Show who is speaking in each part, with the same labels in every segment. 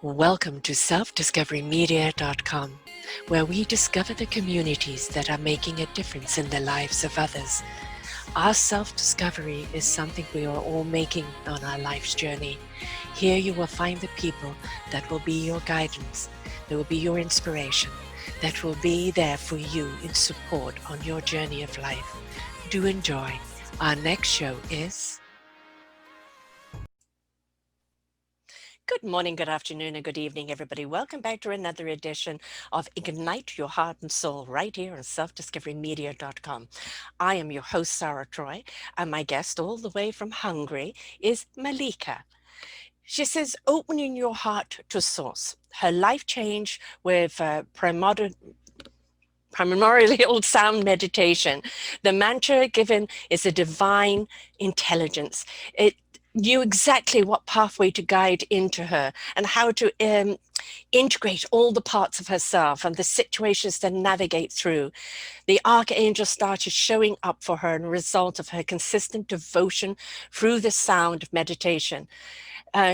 Speaker 1: Welcome to selfdiscoverymedia.com, where we discover the communities that are making a difference in the lives of others. Our self-discovery is something we are all making on our life's journey. Here you will find the people that will be your guidance, that will be your inspiration, that will be there for you in support on your journey of life. Do enjoy. Our next show is... Good morning, good afternoon, and good evening, everybody. Welcome back to another edition of Ignite Your Heart and Soul right here on selfdiscoverymedia.com. I am your host, Sarah Troy, and my guest all the way from Hungary is Malika. She says, opening your heart to source. Her life change with primordial sound meditation. The mantra given is a divine intelligence. It knew exactly what pathway to guide into her and how to integrate all the parts of herself and the situations to navigate through. The archangel started showing up for her as a result of her consistent devotion through the sound of meditation.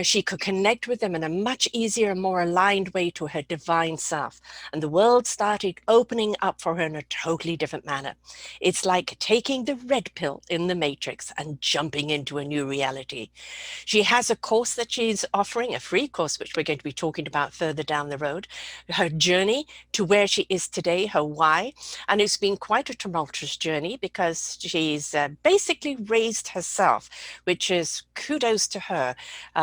Speaker 1: She could connect with them in a much easier, more aligned way to her divine self. And the world started opening up for her in a totally different manner. It's like taking the red pill in the Matrix and jumping into a new reality. She has a course that she's offering, a free course, which we're going to be talking about further down the road, her journey to where she is today, her why. And it's been quite a tumultuous journey because she's basically raised herself, which is kudos to her.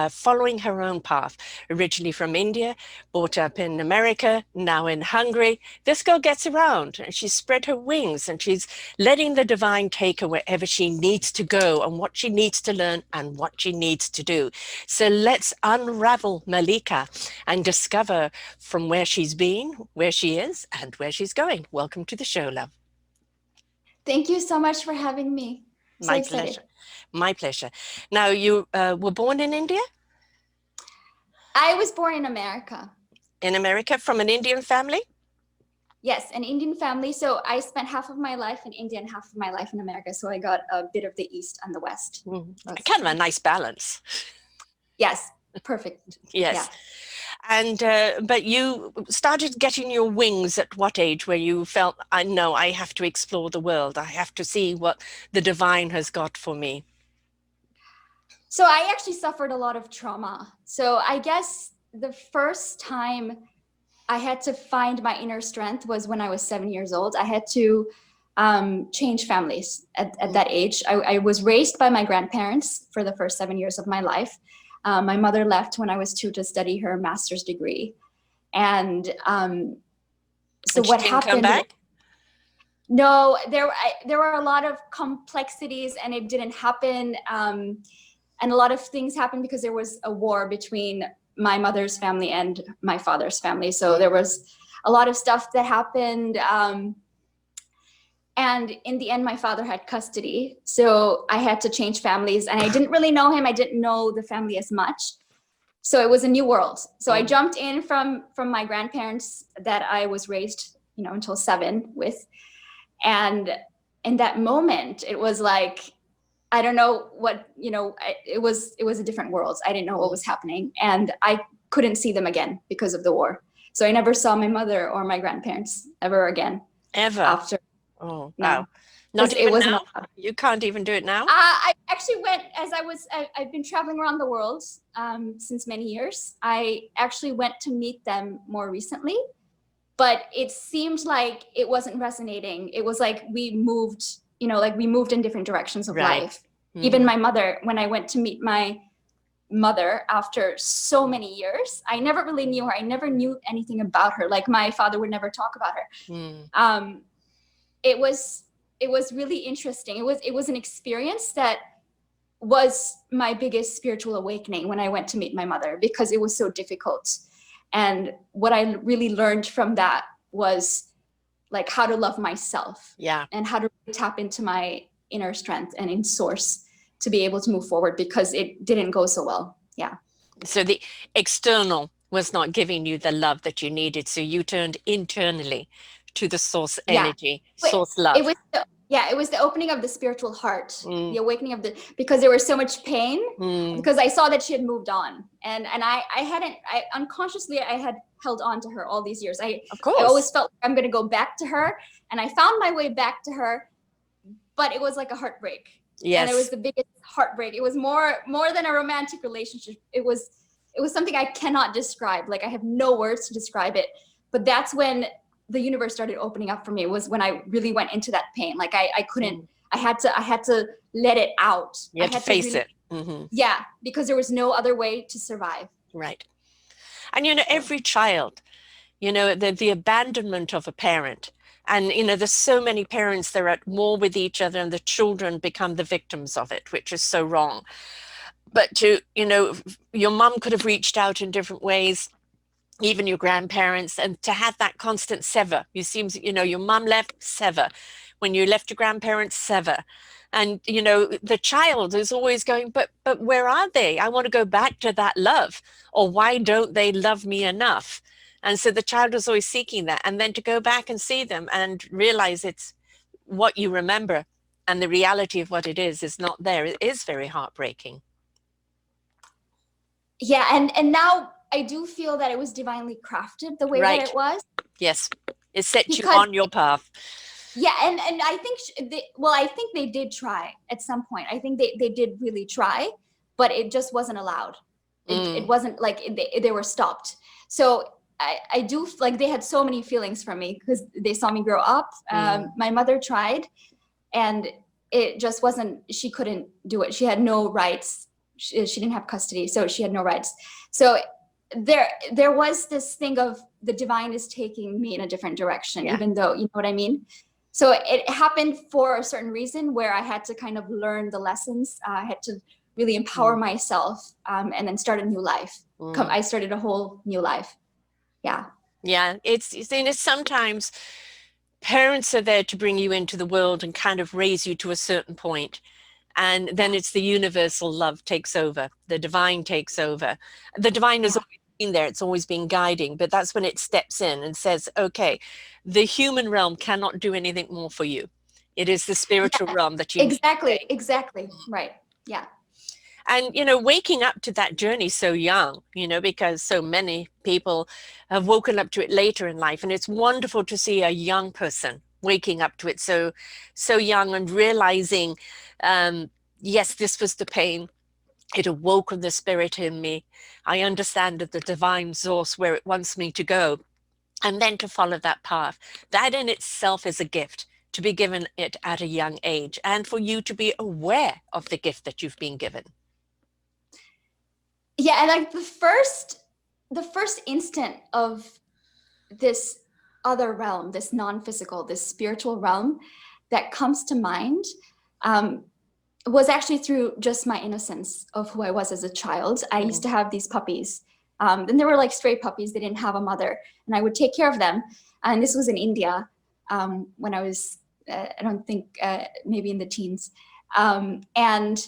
Speaker 1: Following her own path, originally from India, brought up in America, now in Hungary. This girl gets around and she's spread her wings and she's letting the divine take her wherever she needs to go and what she needs to learn and what she needs to do. So let's unravel Malika and discover from where she's been, where she is, and where she's going. Welcome to the show, love.
Speaker 2: Thank you so much for having me. So
Speaker 1: My
Speaker 2: excited.
Speaker 1: pleasure. My pleasure. Now, you were born in India?
Speaker 2: I was born in America.
Speaker 1: In America, from an Indian family?
Speaker 2: Yes, an Indian family. So I spent half of my life in India and half of my life in America. So I got a bit of the East and the West.
Speaker 1: Kind of a nice balance.
Speaker 2: Yes, perfect.
Speaker 1: Yes.
Speaker 2: Yeah.
Speaker 1: And but you started getting your wings at what age, where you felt, I know I have to explore the world. I have to see what the divine has got for me.
Speaker 2: So I actually suffered a lot of trauma. So I guess the first time I had to find my inner strength was when I was 7 years old. I had to change families at that age. I was raised by my grandparents for the first 7 years of my life. My mother left when I was 2 to study her master's degree. And so what happened?
Speaker 1: Come back?
Speaker 2: No, there were a lot of complexities and it didn't happen. And a lot of things happened because there was a war between my mother's family and my father's family. So there was a lot of stuff that happened. And in the end, my father had custody. So I had to change families and I didn't really know him. I didn't know the family as much. So it was a new world. So I jumped in from my grandparents that I was raised, until 7 with. And in that moment, it was like, I don't know what, it was a different world. I didn't know what was happening and I couldn't see them again because of the war. So I never saw my mother or my grandparents ever again.
Speaker 1: Ever?
Speaker 2: After.
Speaker 1: Oh,
Speaker 2: No.
Speaker 1: wow. Not even
Speaker 2: it wasn't
Speaker 1: now? You can't even do it now?
Speaker 2: I actually went, I've been traveling around the world since many years. I actually went to meet them more recently, but it seemed like it wasn't resonating. It was like we moved, we moved in different directions of life. Mm-hmm. Even my mother, when I went to meet my mother after so many years, I never really knew her. I never knew anything about her. Like my father would never talk about her. It was really interesting. It was an experience that was my biggest spiritual awakening when I went to meet my mother because it was so difficult. And what I really learned from that was like how to love myself.
Speaker 1: Yeah.
Speaker 2: And how to tap into my inner strength and in source to be able to move forward because it didn't go so well. Yeah.
Speaker 1: So the external was not giving you the love that you needed. So you turned internally to the source energy, source love.
Speaker 2: Yeah, it was the opening of the spiritual heart,
Speaker 1: Mm,
Speaker 2: the awakening of because there was so much pain,
Speaker 1: mm,
Speaker 2: because I saw that she had moved on. And I hadn't, I unconsciously, I had held on to her all these years.
Speaker 1: of
Speaker 2: I
Speaker 1: course.
Speaker 2: always felt like I'm going to go back to her. And I found my way back to her, but it was like a heartbreak. And it was
Speaker 1: Yes.
Speaker 2: the biggest heartbreak. It was more than a romantic relationship. It was something I cannot describe. Like, I have no words to describe it. But that's when the universe started opening up for me. It was when I really went into that pain. Like, I couldn't,
Speaker 1: Mm.
Speaker 2: I had to let it out.
Speaker 1: You
Speaker 2: I
Speaker 1: had to
Speaker 2: had to
Speaker 1: face
Speaker 2: really,
Speaker 1: it. Hmm.
Speaker 2: yeah, because there was no other way to survive.
Speaker 1: Right. And you know,
Speaker 2: So
Speaker 1: every child, you know, the abandonment of a parent. And, you know, there's so many parents, they're at war with each other and the children become the victims of it, which is so wrong. But to, you know, your mum could have reached out in different ways, even your grandparents, and to have that constant sever. You seem, you know, your mum left, sever. When you left your grandparents, sever. And, you know, the child is always going, but where are they? I want to go back to that love. Or why don't they love me enough? And so the child is always seeking that. And then to go back and see them and realize it's what you remember and the reality of what it is not there. It is very heartbreaking.
Speaker 2: yeah, and now I do feel that it was divinely crafted the way that
Speaker 1: Right.
Speaker 2: it was,
Speaker 1: Yes. It set you
Speaker 2: because
Speaker 1: on your path.
Speaker 2: yeah, and I think I think they did try at some point. I think they did really try, but it just wasn't allowed. It
Speaker 1: Mm,
Speaker 2: wasn't like they were stopped. So I do, like, they had so many feelings for me because they saw me grow up.
Speaker 1: mm.
Speaker 2: My mother tried, and it just wasn't. She couldn't do it. She had no rights. She didn't have custody, so she had no rights. So there was this thing of the divine is taking me in a different direction,
Speaker 1: Yeah.
Speaker 2: even though, you know what I mean. So it happened for a certain reason where I had to kind of learn the lessons. I had to really empower
Speaker 1: Mm,
Speaker 2: myself, and then start a new life.
Speaker 1: mm.
Speaker 2: I started a whole new life. Yeah.
Speaker 1: Yeah. It's, you see, it's sometimes parents are there to bring you into the world and kind of raise you to a certain point. And then
Speaker 2: Yeah.
Speaker 1: it's the universal love takes over, the divine takes over. The divine has
Speaker 2: Yeah.
Speaker 1: always been there, it's always been guiding, but that's when it steps in and says, okay, the human realm cannot do anything more for you. It is the spiritual
Speaker 2: Yeah.
Speaker 1: realm that you need to
Speaker 2: Exactly.
Speaker 1: take.
Speaker 2: Exactly. Right. Yeah.
Speaker 1: And, you know, waking up to that journey so young, you know, because so many people have woken up to it later in life. And it's wonderful to see a young person waking up to it so young and realizing, um, yes, this was the pain. It awoke the spirit in me. I understand that the divine source where it wants me to go. And then to follow that path. That in itself is a gift to be given it at a young age and for you to be aware of the gift that you've been given.
Speaker 2: Yeah. And like the first instant of this other realm, this non-physical, this spiritual realm that comes to mind, um, was actually through just my innocence of who I was as a child. I used
Speaker 1: Mm.
Speaker 2: to have these puppies. And they were like stray puppies. They didn't have a mother. And I would take care of them. And this was in India, when I was, I don't think, maybe in the teens. And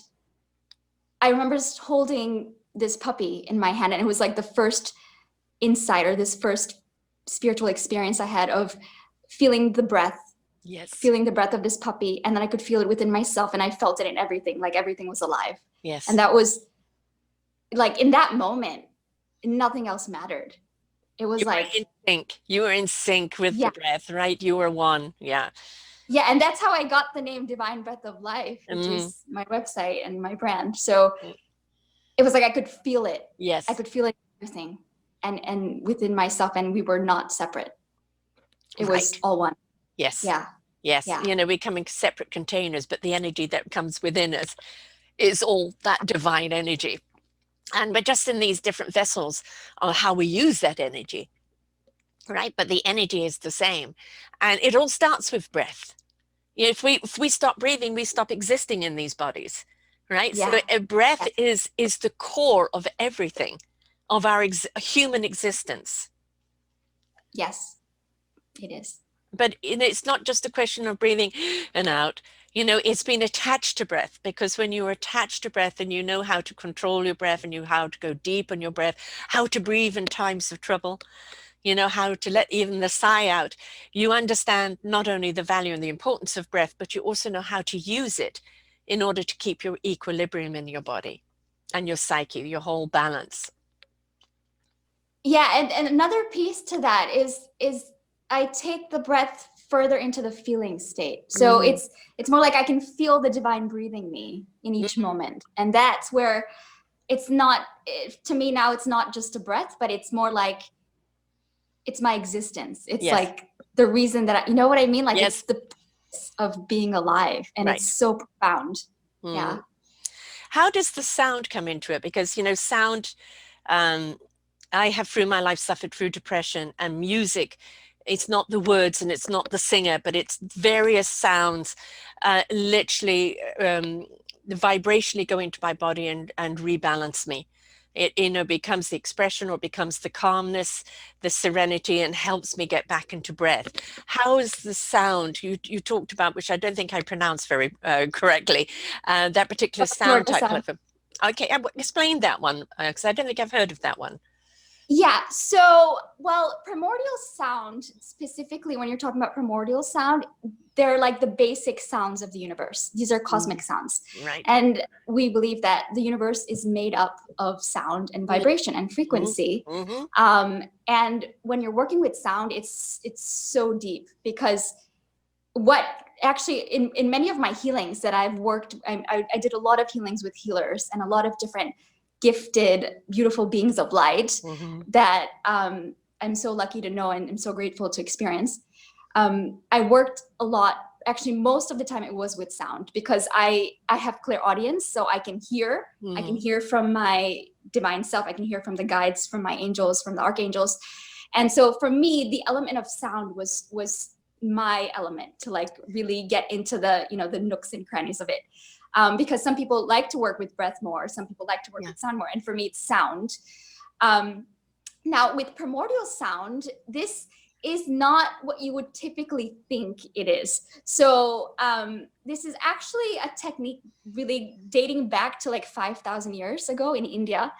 Speaker 2: I remember just holding this puppy in my hand. And it was like the first insight, or this first spiritual experience I had of feeling the breath,
Speaker 1: Yes.
Speaker 2: of this puppy, and then I could feel it within myself, and I felt it in everything, like everything was alive. And
Speaker 1: Yes.
Speaker 2: that was like, in that moment, nothing else mattered. It was
Speaker 1: You were
Speaker 2: like,
Speaker 1: in sync. You were in sync with the
Speaker 2: yeah,
Speaker 1: breath, right? You were one. Yeah.
Speaker 2: yeah. And that's how I got the name Divine Breath of Life, which
Speaker 1: Mm.
Speaker 2: is my website and my brand. So it was like I could feel it. I
Speaker 1: Yes.
Speaker 2: could feel it in everything, and within myself, and we were not separate. It was
Speaker 1: Right.
Speaker 2: all one.
Speaker 1: Yes.
Speaker 2: Yeah.
Speaker 1: Yes.
Speaker 2: Yeah.
Speaker 1: You know, becoming separate containers, but the energy that comes within us is all that divine energy. And we're just in these different vessels on how we use that energy, right? But the energy is the same. And it all starts with breath. You know, if we stop breathing, we stop existing in these bodies, right? So
Speaker 2: Yeah.
Speaker 1: a breath
Speaker 2: Yeah.
Speaker 1: is the core of everything, of our human existence.
Speaker 2: Yes, it is.
Speaker 1: But you know, it's not just a question of breathing and out. You know, it's been attached to breath, because when you're attached to breath and you know how to control your breath and you how to go deep on your breath, how to breathe in times of trouble, You know how to let even the sigh out. You understand not only the value and the importance of breath, but you also know how to use it in order to keep your equilibrium in your body and your psyche, your whole balance.
Speaker 2: Yeah, and another piece to that is I take the breath further into the feeling state. So it's more like I can feel the divine breathing me in each moment. And that's where it's not, to me now, it's not just a breath, but it's more like it's my existence. It's
Speaker 1: Yes.
Speaker 2: like the reason that you know what I mean? Like
Speaker 1: Yes.
Speaker 2: it's the purpose of being alive, and
Speaker 1: Right.
Speaker 2: it's so profound. Yeah.
Speaker 1: How does the sound come into it? Because, you know, sound, I have through my life suffered through depression, and music, it's not the words and it's not the singer, but it's various sounds literally vibrationally go into my body and rebalance me. It, you know, becomes the expression or becomes the calmness, the serenity, and helps me get back into breath. How is the sound you talked about, which I don't think I pronounced very correctly, that particular sound
Speaker 2: Primordial
Speaker 1: type
Speaker 2: sound.
Speaker 1: platform? Okay, explain that one, because I don't think I've heard of that one.
Speaker 2: Yeah. So, well, primordial sound, specifically when you're talking about primordial sound, they're like the basic sounds of the universe. These are cosmic sounds.
Speaker 1: Right.
Speaker 2: And we believe that the universe is made up of sound and vibration and frequency. And when you're working with sound, it's so deep, because what actually in many of my healings that I've worked, I did a lot of healings with healers and a lot of different gifted, beautiful beings of light that I'm so lucky to know and I'm so grateful to experience. I worked a lot, actually most of the time it was with sound, because I have clairaudience, so I can hear. I can hear from my divine self. I can hear from the guides, from my angels, from the archangels. And so for me, the element of sound was my element to like really get into the, you know, the nooks and crannies of it. Because some people like to work with breath more, some people like to work with sound more, and for me it's sound. Now with primordial sound, this is not what you would typically think it is. So this is actually a technique really dating back to like 5,000 years ago in India.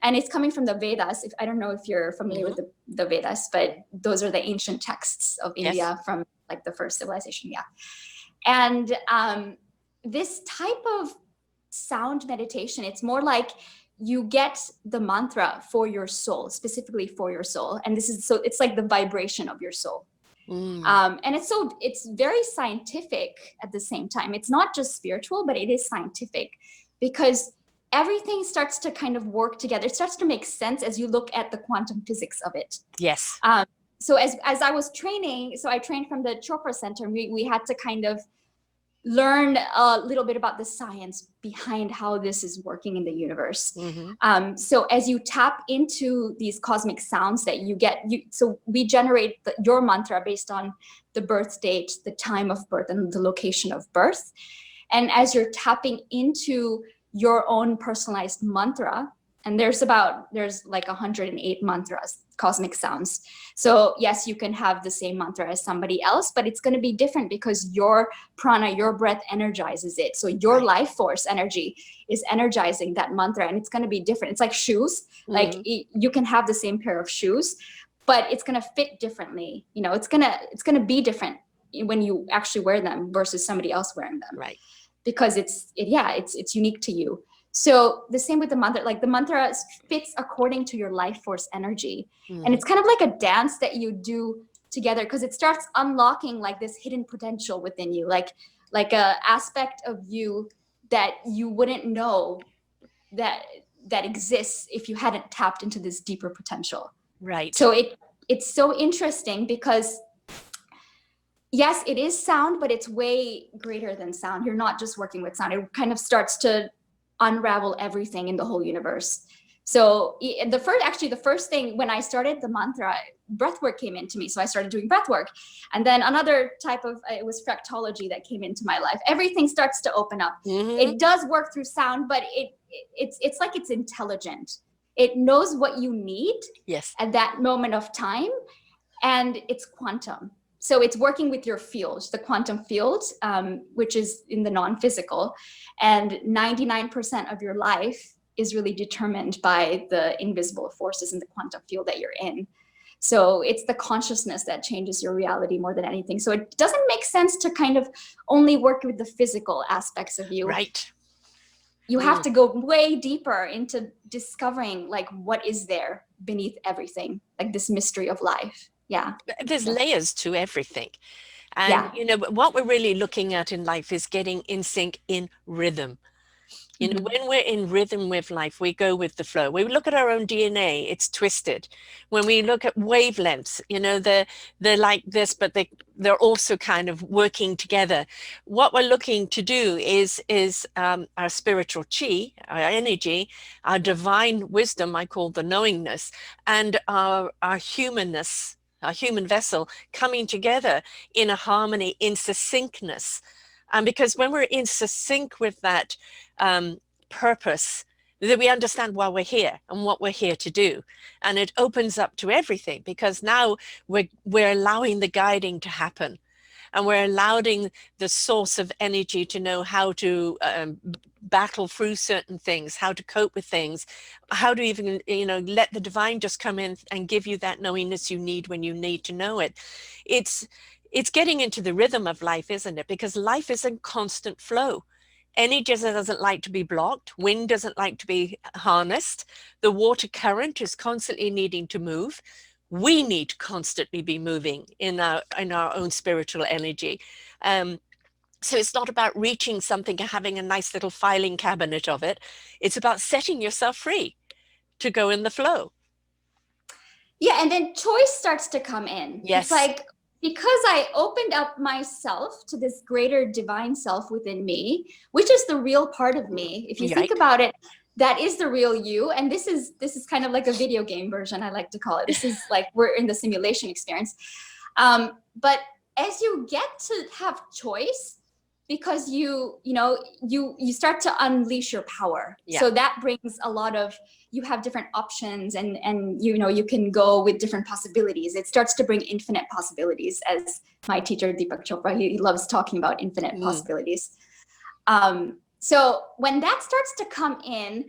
Speaker 2: And it's coming from the Vedas. I don't know if you're familiar with the Vedas, but those are the ancient texts of India from like the first civilization. Yeah. And this type of sound meditation, it's more like you get the mantra for your soul, specifically for your soul. And this is, so it's like the vibration of your soul. And it's very scientific at the same time. It's not just spiritual, but it is scientific, because everything starts to kind of work together. It starts to make sense as you look at the quantum physics of it.
Speaker 1: Yes.
Speaker 2: So as I was training, so I trained from the Chopra Center, we had to kind of learn a little bit about the science behind how this is working in the universe. So as you tap into these cosmic sounds that you get, so we generate your mantra based on the birth date, the time of birth, and the location of birth. And as you're tapping into your own personalized mantra, and there's like 108 mantras, cosmic sounds. So yes, you can have the same mantra as somebody else, but it's going to be different because your prana, your breath energizes it. So your life force energy is energizing that mantra, and it's going to be different. It's like shoes. Like you can have the same pair of shoes, but it's going to fit differently. You know, it's going to be different when you actually wear them versus somebody else wearing them.
Speaker 1: Right.
Speaker 2: Because it's unique to you. So the same with the mantra, like the mantra fits according to your life force energy. And it's kind of like a dance that you do together, because it starts unlocking like this hidden potential within you, like a aspect of you that you wouldn't know that exists if you hadn't tapped into this deeper potential.
Speaker 1: Right.
Speaker 2: So it's so interesting because yes, it is sound, but it's way greater than sound. You're not just working with sound. It kind of starts to unravel everything in the whole universe. So the first thing when I started the mantra, breath work came into me. So I started doing breath work. And then another type of, it was fractology that came into my life. Everything starts to open up. It does work through sound, but it's like it's intelligent. It knows what you need at that moment of time. And it's quantum. So it's working with your field, the quantum field, which is in the non-physical, and 99% of your life is really determined by the invisible forces in the quantum field that you're in. So it's the consciousness that changes your reality more than anything. So it doesn't make sense to kind of only work with the physical aspects of you.
Speaker 1: Right.
Speaker 2: You have to go way deeper into discovering like what is there beneath everything, like this mystery of life. Yeah.
Speaker 1: There's layers to everything. And,
Speaker 2: Yeah.
Speaker 1: you know, what we're really looking at in life is getting in sync, in rhythm. You know, when we're in rhythm with life, we go with the flow. We look at our own DNA, it's twisted. When we look at wavelengths, you know, they're like this, but they're also kind of working together. What we're looking to do is our spiritual chi, our energy, our divine wisdom, I call the knowingness, and our humanness, our human vessel coming together in a harmony, in succinctness. And because when we're in sync with that purpose, that we understand why we're here and what we're here to do, and it opens up to everything, because now we're allowing the guiding to happen, and we're allowing the source of energy to know how to battle through certain things, how to cope with things, how to even, you know, let the divine just come in and give you that knowingness you need when you need to know it. It's getting into the rhythm of life, isn't it? Because life is in constant flow. Energy doesn't like to be blocked. Wind doesn't like to be harnessed. The water current is constantly needing to move. We need to constantly be moving in our own spiritual energy. So it's not about reaching something and having a nice little filing cabinet of it. It's about setting yourself free to go in the flow.
Speaker 2: Yeah, and then choice starts to come in.
Speaker 1: Yes.
Speaker 2: It's like, because I opened up myself to this greater divine self within me, which is the real part of me. If you think about it, that is the real you. And this is kind of like a video game version, I like to call it. This is like we're in the simulation experience. But as you get to have choice, because you start to unleash your power.
Speaker 1: Yeah.
Speaker 2: So that brings a lot of, you have different options, and you can go with different possibilities. It starts to bring infinite possibilities, as my teacher Deepak Chopra, he loves talking about infinite possibilities. So when that starts to come in,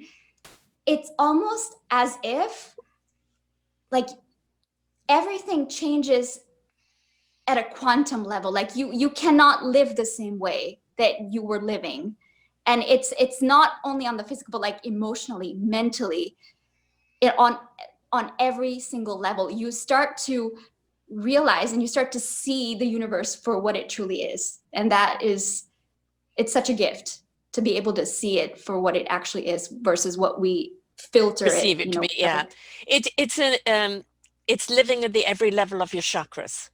Speaker 2: it's almost as if like everything changes at a quantum level. Like you cannot live the same way that you were living. And it's not only on the physical, but like emotionally, mentally, on every single level. You start to realize and you start to see the universe for what it truly is. And it's such a gift to be able to see it for what it actually is versus what we filter
Speaker 1: Perceive it to be. Yeah. It's living at the every level of your chakras.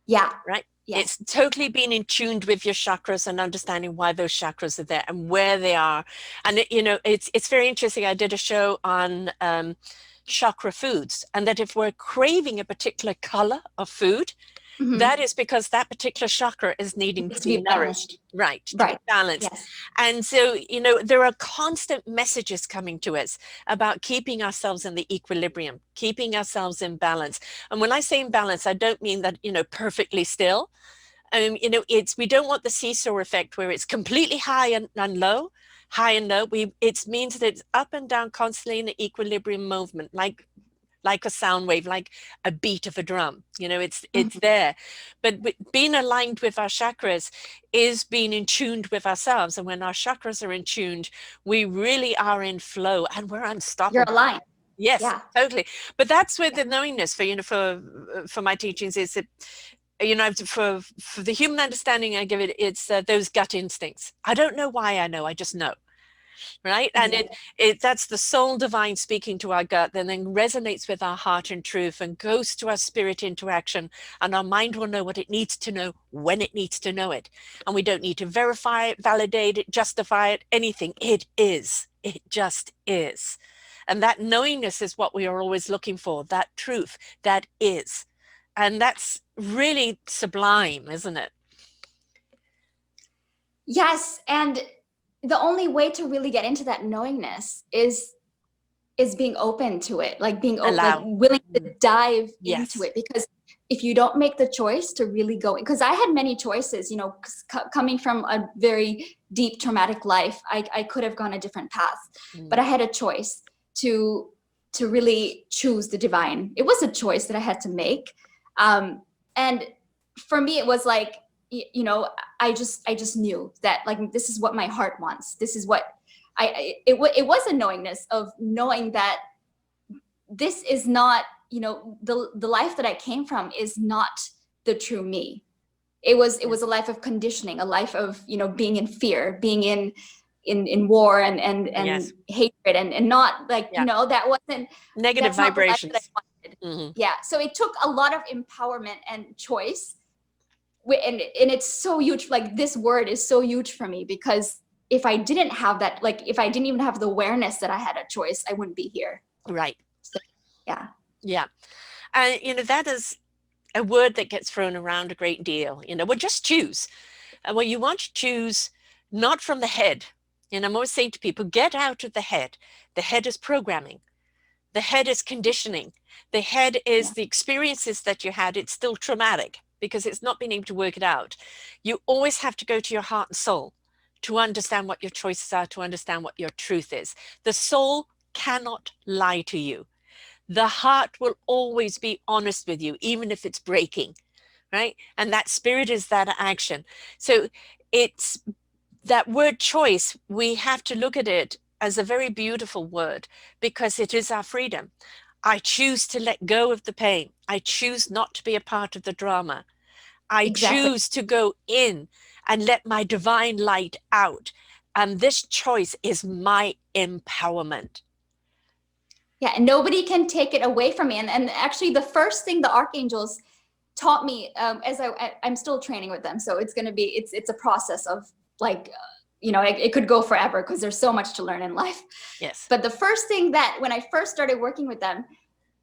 Speaker 2: Yeah.
Speaker 1: Right.
Speaker 2: Yes.
Speaker 1: It's totally being in tuned with your chakras and understanding why those chakras are there and where they are. And it's very interesting. I did a show on chakra foods, and that if we're craving a particular color of food, that is because that particular chakra is needing to be nourished, right? To be balanced.
Speaker 2: Yes.
Speaker 1: And so, there are constant messages coming to us about keeping ourselves in the equilibrium, keeping ourselves in balance. And when I say in balance, I don't mean that, perfectly still. We don't want the seesaw effect where it's completely high and low, high and low. It means that it's up and down constantly in an equilibrium movement, like a sound wave, like a beat of a drum. It's there. But being aligned with our chakras is being in tuned with ourselves. And when our chakras are in tuned, we really are in flow and we're unstoppable.
Speaker 2: You're aligned.
Speaker 1: Yes, totally. But that's where the knowingness for my teachings is that, for the human understanding I give it, it's those gut instincts. I don't know why I know, I just know. Right. And that's the soul divine speaking to our gut, and then resonates with our heart and truth and goes to our spirit into action. And our mind will know what it needs to know when it needs to know it. And we don't need to verify it, validate it, justify it, anything. It is. It just is. And that knowingness is what we are always looking for, that truth that is. And that's really sublime, isn't it?
Speaker 2: Yes. And the only way to really get into that knowingness is being open to it, like being open, like willing to dive into it. Because if you don't make the choice to really go, because I had many choices, coming from a very deep traumatic life, I could have gone a different path, but I had a choice to to really choose the divine. It was a choice that I had to make. And for me, it was like, you know, I just knew that like, this is what my heart wants. This is what it was a knowingness of knowing that this is not, you know, the life that I came from is not the true me. It was a life of conditioning, a life of, you know, being in fear, being in war and
Speaker 1: Yes.
Speaker 2: hatred and not like,
Speaker 1: Yeah.
Speaker 2: you know,
Speaker 1: Negative
Speaker 2: that's not the life that I
Speaker 1: vibrations.
Speaker 2: wanted.
Speaker 1: Mm-hmm.
Speaker 2: Yeah. So it took a lot of empowerment and choice. And it's so huge. Like this word is so huge for me, because if I didn't have that, like if I didn't even have the awareness that I had a choice, I wouldn't be here.
Speaker 1: Right.
Speaker 2: So, yeah.
Speaker 1: Yeah. And, you know, that is a word that gets thrown around a great deal. You know, well, just choose. And well, you want to choose not from the head. And I'm always saying to people, get out of the head. The head is programming. The head is conditioning. The head is
Speaker 2: Yeah.
Speaker 1: the experiences that you had. It's still traumatic because it's not been able to work it out. You always have to go to your heart and soul to understand what your choices are, to understand what your truth is. The soul cannot lie to you. The heart will always be honest with you, even if it's breaking, right? And that spirit is that action. So it's that word choice, we have to look at it as a very beautiful word because it is our freedom. I choose to let go of the pain. I choose not to be a part of the drama. I
Speaker 2: Exactly.
Speaker 1: choose to go in and let my divine light out. And this choice is my empowerment.
Speaker 2: Yeah. And nobody can take it away from me. And actually the first thing the archangels taught me, as I'm still training with them. So it's going to be, it's a process of like, you know, it could go forever because there's so much to learn in life.
Speaker 1: Yes.
Speaker 2: But the first thing that when I first started working with them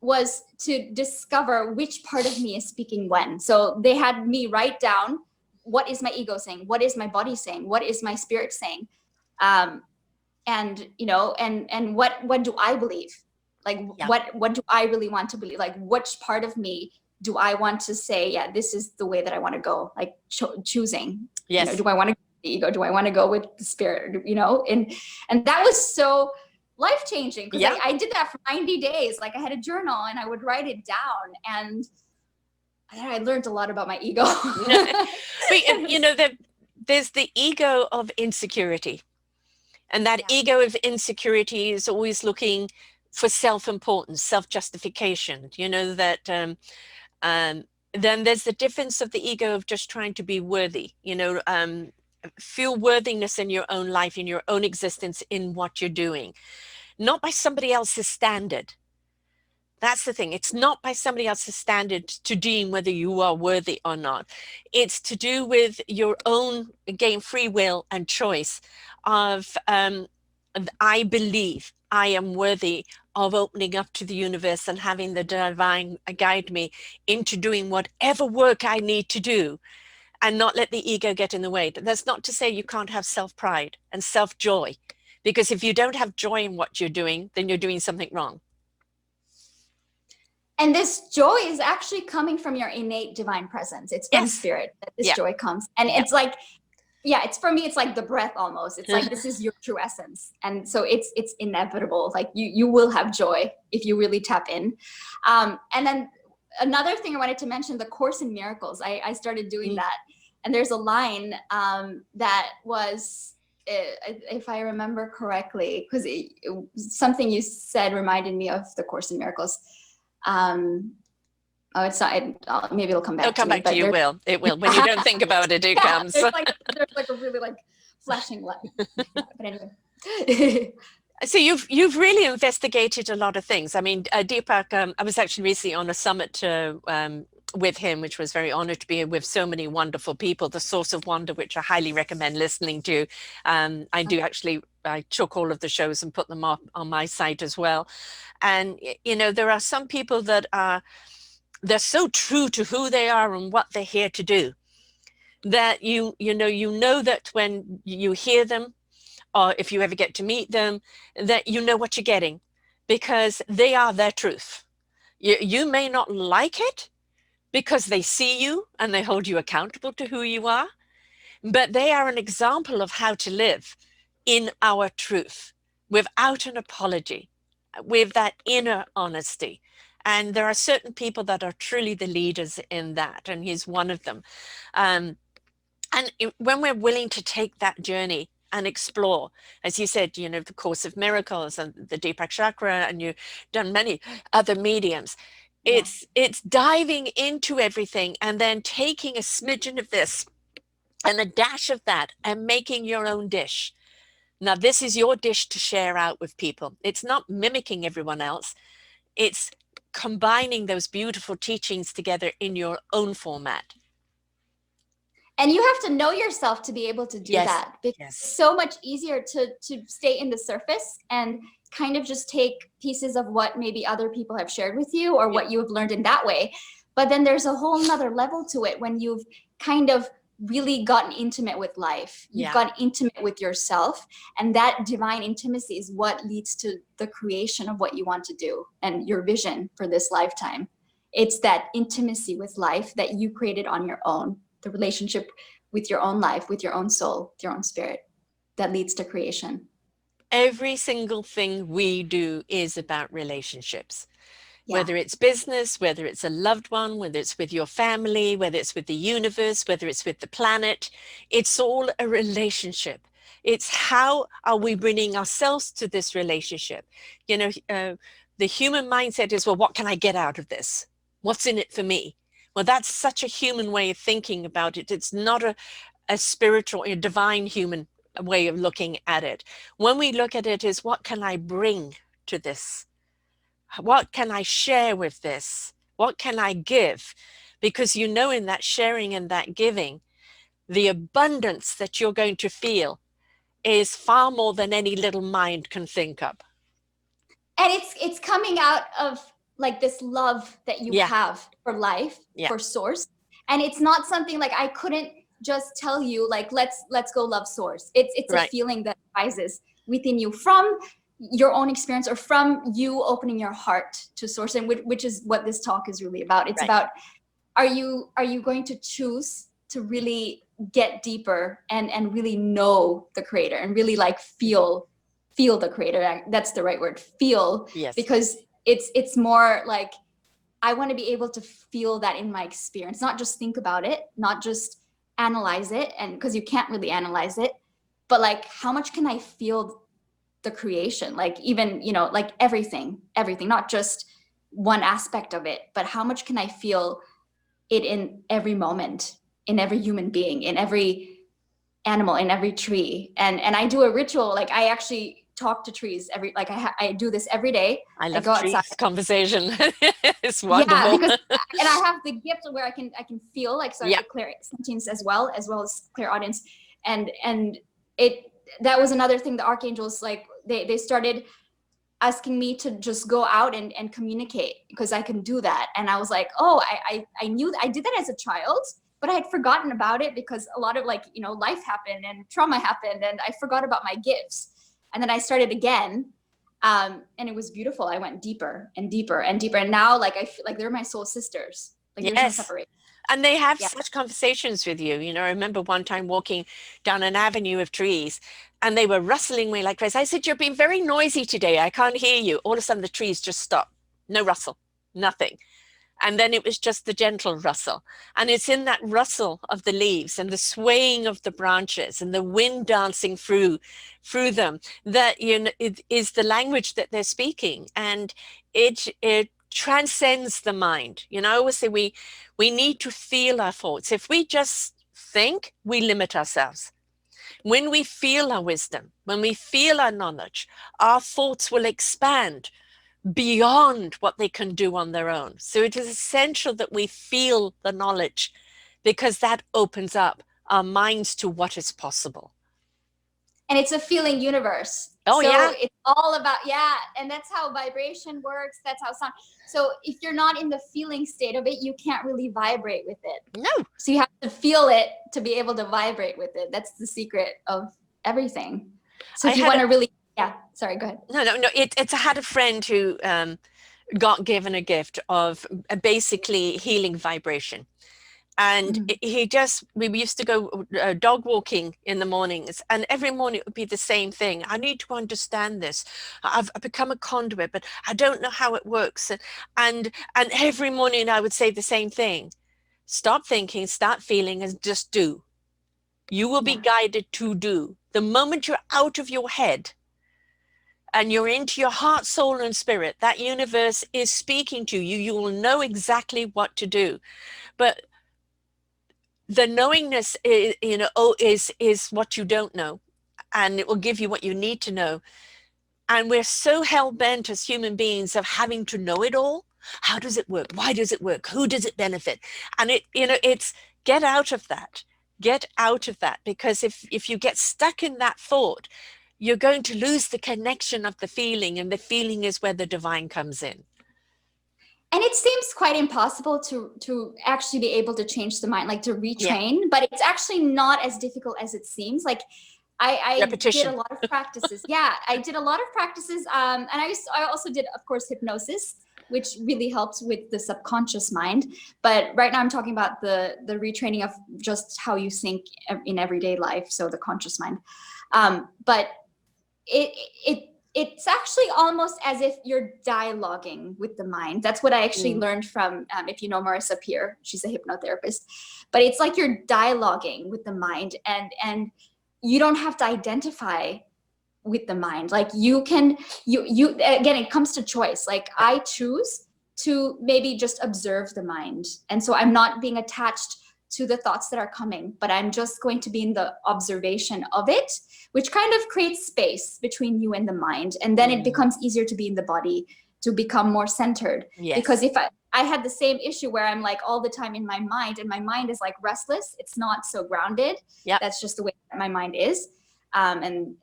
Speaker 2: was to discover which part of me is speaking when. So they had me write down, what is my ego saying? What is my body saying? What is my spirit saying? And you know, and what do I believe? Like
Speaker 1: Yeah.
Speaker 2: what do I really want to believe? Like which part of me do I want to say, yeah, this is the way that I want to go? Like choosing, you know,
Speaker 1: Yes.
Speaker 2: do I want to go with the ego? Do I want to go with the spirit? You know, and that was so life-changing because
Speaker 1: Yeah.
Speaker 2: I did that for 90 days. Like I had a journal and I would write it down, and I learned a lot about my ego.
Speaker 1: But you know, there's the ego of insecurity. And that
Speaker 2: Yeah.
Speaker 1: ego of insecurity is always looking for self-importance, self-justification, you know, that um, then there's the difference of the ego of just trying to be worthy, you know, feel worthiness in your own life, in your own existence, in what you're doing, not by somebody else's standard. That's the thing. It's not by somebody else's standard to deem whether you are worthy or not. It's to do with your own, again, free will and choice of, I believe I am worthy of opening up to the universe and having the divine guide me into doing whatever work I need to do and not let the ego get in the way. That's not to say you can't have self-pride and self-joy, because if you don't have joy in what you're doing, then you're doing something wrong.
Speaker 2: And this joy is actually coming from your innate divine presence. It's from
Speaker 1: Yes.
Speaker 2: spirit that this
Speaker 1: Yeah.
Speaker 2: joy comes. And
Speaker 1: Yeah.
Speaker 2: it's like, yeah, it's for me, it's like the breath almost. It's like this is your true essence. And so it's inevitable. Like you will have joy if you really tap in. And then another thing I wanted to mention, the Course in Miracles. I started doing that. And there's a line that was, if I remember correctly, because something you said reminded me of the Course in Miracles. Oh, it's not. Maybe it'll come back.
Speaker 1: It'll come
Speaker 2: to me,
Speaker 1: back to you. Will it will when you don't think about it? It
Speaker 2: yeah,
Speaker 1: comes.
Speaker 2: there's like a really like flashing light. But anyway.
Speaker 1: So you've really investigated a lot of things. I mean, Deepak, I was actually recently on a summit with him, which was very honored to be with so many wonderful people. The Source of Wonder, which I highly recommend listening to. I do actually. I took all of the shows and put them up on my site as well. And you know, there are some people that are they're so true to who they are and what they're here to do that you know that when you hear them, or if you ever get to meet them, that you know what you're getting because they are their truth. You may not like it because they see you and they hold you accountable to who you are, but they are an example of how to live in our truth without an apology. with that inner honesty. And there are certain people that are truly the leaders in that, and he's one of them. Um, and when we're willing to take that journey and explore, as you said, you know, the Course of Miracles and the Deepak Chakra, and you've done many other mediums,
Speaker 2: Yeah.
Speaker 1: it's diving into everything and then taking a smidgen of this and a dash of that and making your own dish. Now, this is your dish to share out with people. It's not mimicking everyone else. It's combining those beautiful teachings together in your own format.
Speaker 2: And you have to know yourself to be able to do
Speaker 1: Yes,
Speaker 2: that, because
Speaker 1: yes,
Speaker 2: it's so much easier to stay in the surface and kind of just take pieces of what maybe other people have shared with you or
Speaker 1: yeah,
Speaker 2: what you have learned in that way. But then there's a whole nother level to it when you've kind of really gotten intimate with life. You've
Speaker 1: yeah.
Speaker 2: gotten intimate with yourself, and that divine intimacy is what leads to the creation of what you want to do and your vision for this lifetime. It's that intimacy with life that you created on your own, the relationship with your own life, with your own soul, with your own spirit, that leads to creation.
Speaker 1: Every single thing we do is about relationships.
Speaker 2: Yeah.
Speaker 1: Whether it's business, whether it's a loved one, whether it's with your family, whether it's with the universe, whether it's with the planet, it's all a relationship. It's how are we bringing ourselves to this relationship? You know, the human mindset is, well, what can I get out of this? What's in it for me? Well, that's such a human way of thinking about it. It's not a spiritual, a divine human way of looking at it. When we look at it as what can I bring to this? What can I share with this? What can I give? Because you know, in that sharing and that giving, the abundance that you're going to feel is far more than any little mind can think up.
Speaker 2: And it's coming out of like this love that you
Speaker 1: Yeah,
Speaker 2: have for life,
Speaker 1: yeah,
Speaker 2: for source. And it's not something like I couldn't just tell you like let's go love source. It's a
Speaker 1: right,
Speaker 2: feeling that rises within you from your own experience or from you opening your heart to source, and which is what this talk is really about. It's
Speaker 1: right.
Speaker 2: about, are you going to choose to really get deeper and really know the creator and really like feel the creator? That's the right word, feel.
Speaker 1: Yes,
Speaker 2: Because it's more like I want to be able to feel that in my experience, not just think about it, not just analyze it, and because you can't really analyze it, but like how much can I feel the creation, like even, like everything, not just one aspect of it, but how much can I feel it in every moment, in every human being, in every animal, in every tree. And I do a ritual, like I actually talk to trees every, like I do this every day.
Speaker 1: I
Speaker 2: I
Speaker 1: love
Speaker 2: go outside.
Speaker 1: trees conversation. It's
Speaker 2: Yeah,
Speaker 1: wonderful.
Speaker 2: because and I have the gift where I can feel, like, so I have
Speaker 1: Yeah,
Speaker 2: the clear sentience as well as clear audience. And it that was another thing, the archangels, like they started asking me to just go out and communicate because I can do that. And I was like, oh, I knew that I did that as a child, but I had forgotten about it because a lot of, like, life happened and trauma happened and I forgot about my gifts. And then I started again. And it was beautiful. I went deeper and deeper and deeper. And now, like, I feel like they're my soul sisters. Like, there's no
Speaker 1: yes.
Speaker 2: separation.
Speaker 1: And they have
Speaker 2: Yeah.
Speaker 1: such conversations with you. You know, I remember one time walking down an avenue of trees and they were rustling me like crazy. I said, you're being very noisy today. I can't hear you. All of a sudden, the trees just stopped. No rustle, nothing. And then it was just the gentle rustle. And it's in that rustle of the leaves and the swaying of the branches and the wind dancing through them that, you know, it is the language that they're speaking. And it transcends the mind. You know, I always say we need to feel our thoughts. If we just think, we limit ourselves. When we feel our wisdom, when we feel our knowledge, our thoughts will expand beyond what they can do on their own. So it is essential that we feel the knowledge because that opens up our minds to what is possible.
Speaker 2: And it's a feeling universe.
Speaker 1: Oh,
Speaker 2: So
Speaker 1: yeah.
Speaker 2: it's all about, yeah. And that's how vibration works. That's how sound. So if you're not in the feeling state of it, you can't really vibrate with it.
Speaker 1: No.
Speaker 2: So you have to feel it to be able to vibrate with it. That's the secret of everything. So
Speaker 1: I
Speaker 2: if you
Speaker 1: had
Speaker 2: want
Speaker 1: a,
Speaker 2: to really, yeah, sorry, go ahead.
Speaker 1: no. I had a friend who got given a gift of basically healing vibration. And
Speaker 2: Mhm.
Speaker 1: we used to go dog walking in the mornings, and every morning it would be the same thing. I need to understand this. I've become a conduit, but I don't know how it works. And every morning I would say the same thing. Stop thinking, start feeling, and just do. You will be
Speaker 2: Yeah.
Speaker 1: guided to do. The moment you're out of your head and you're into your heart, soul, and spirit, that universe is speaking to you. You will know exactly what to do. But the knowingness is, is what you don't know, and it will give you what you need to know. And we're so hell-bent as human beings of having to know it all. How does it work? Why does it work? Who does it benefit? And it's get out of that. Get out of that, because if you get stuck in that thought, you're going to lose the connection of the feeling, and the feeling is where the divine comes in.
Speaker 2: And it seems quite impossible to actually be able to change the mind, like to
Speaker 1: Yeah,
Speaker 2: retrain, but it's actually not as difficult as it seems. Like I did a
Speaker 1: repetition.
Speaker 2: lot of practices. Yeah, I did a lot of practices. And I also did, of course, hypnosis, which really helps with the subconscious mind. But right now I'm talking about the retraining of just how you think in everyday life. So the conscious mind. But it it it's actually almost as if you're dialoguing with the mind. That's what I actually
Speaker 1: Mm.
Speaker 2: learned from, if you know Marissa Peer, she's a hypnotherapist. But it's like you're dialoguing with the mind, and you don't have to identify with the mind. Like you can, you again, it comes to choice. Like
Speaker 1: Yeah,
Speaker 2: I choose to maybe just observe the mind, and so I'm not being attached to the thoughts that are coming, but I'm just going to be in the observation of it, which kind of creates space between you and the mind. And then it
Speaker 1: mm.
Speaker 2: becomes easier to be in the body, to become more centered. Because
Speaker 1: Yes.
Speaker 2: if I had the same issue where I'm like all the time in my mind, and my mind is like restless, it's not so grounded.
Speaker 1: Yep.
Speaker 2: That's just the way my mind is. And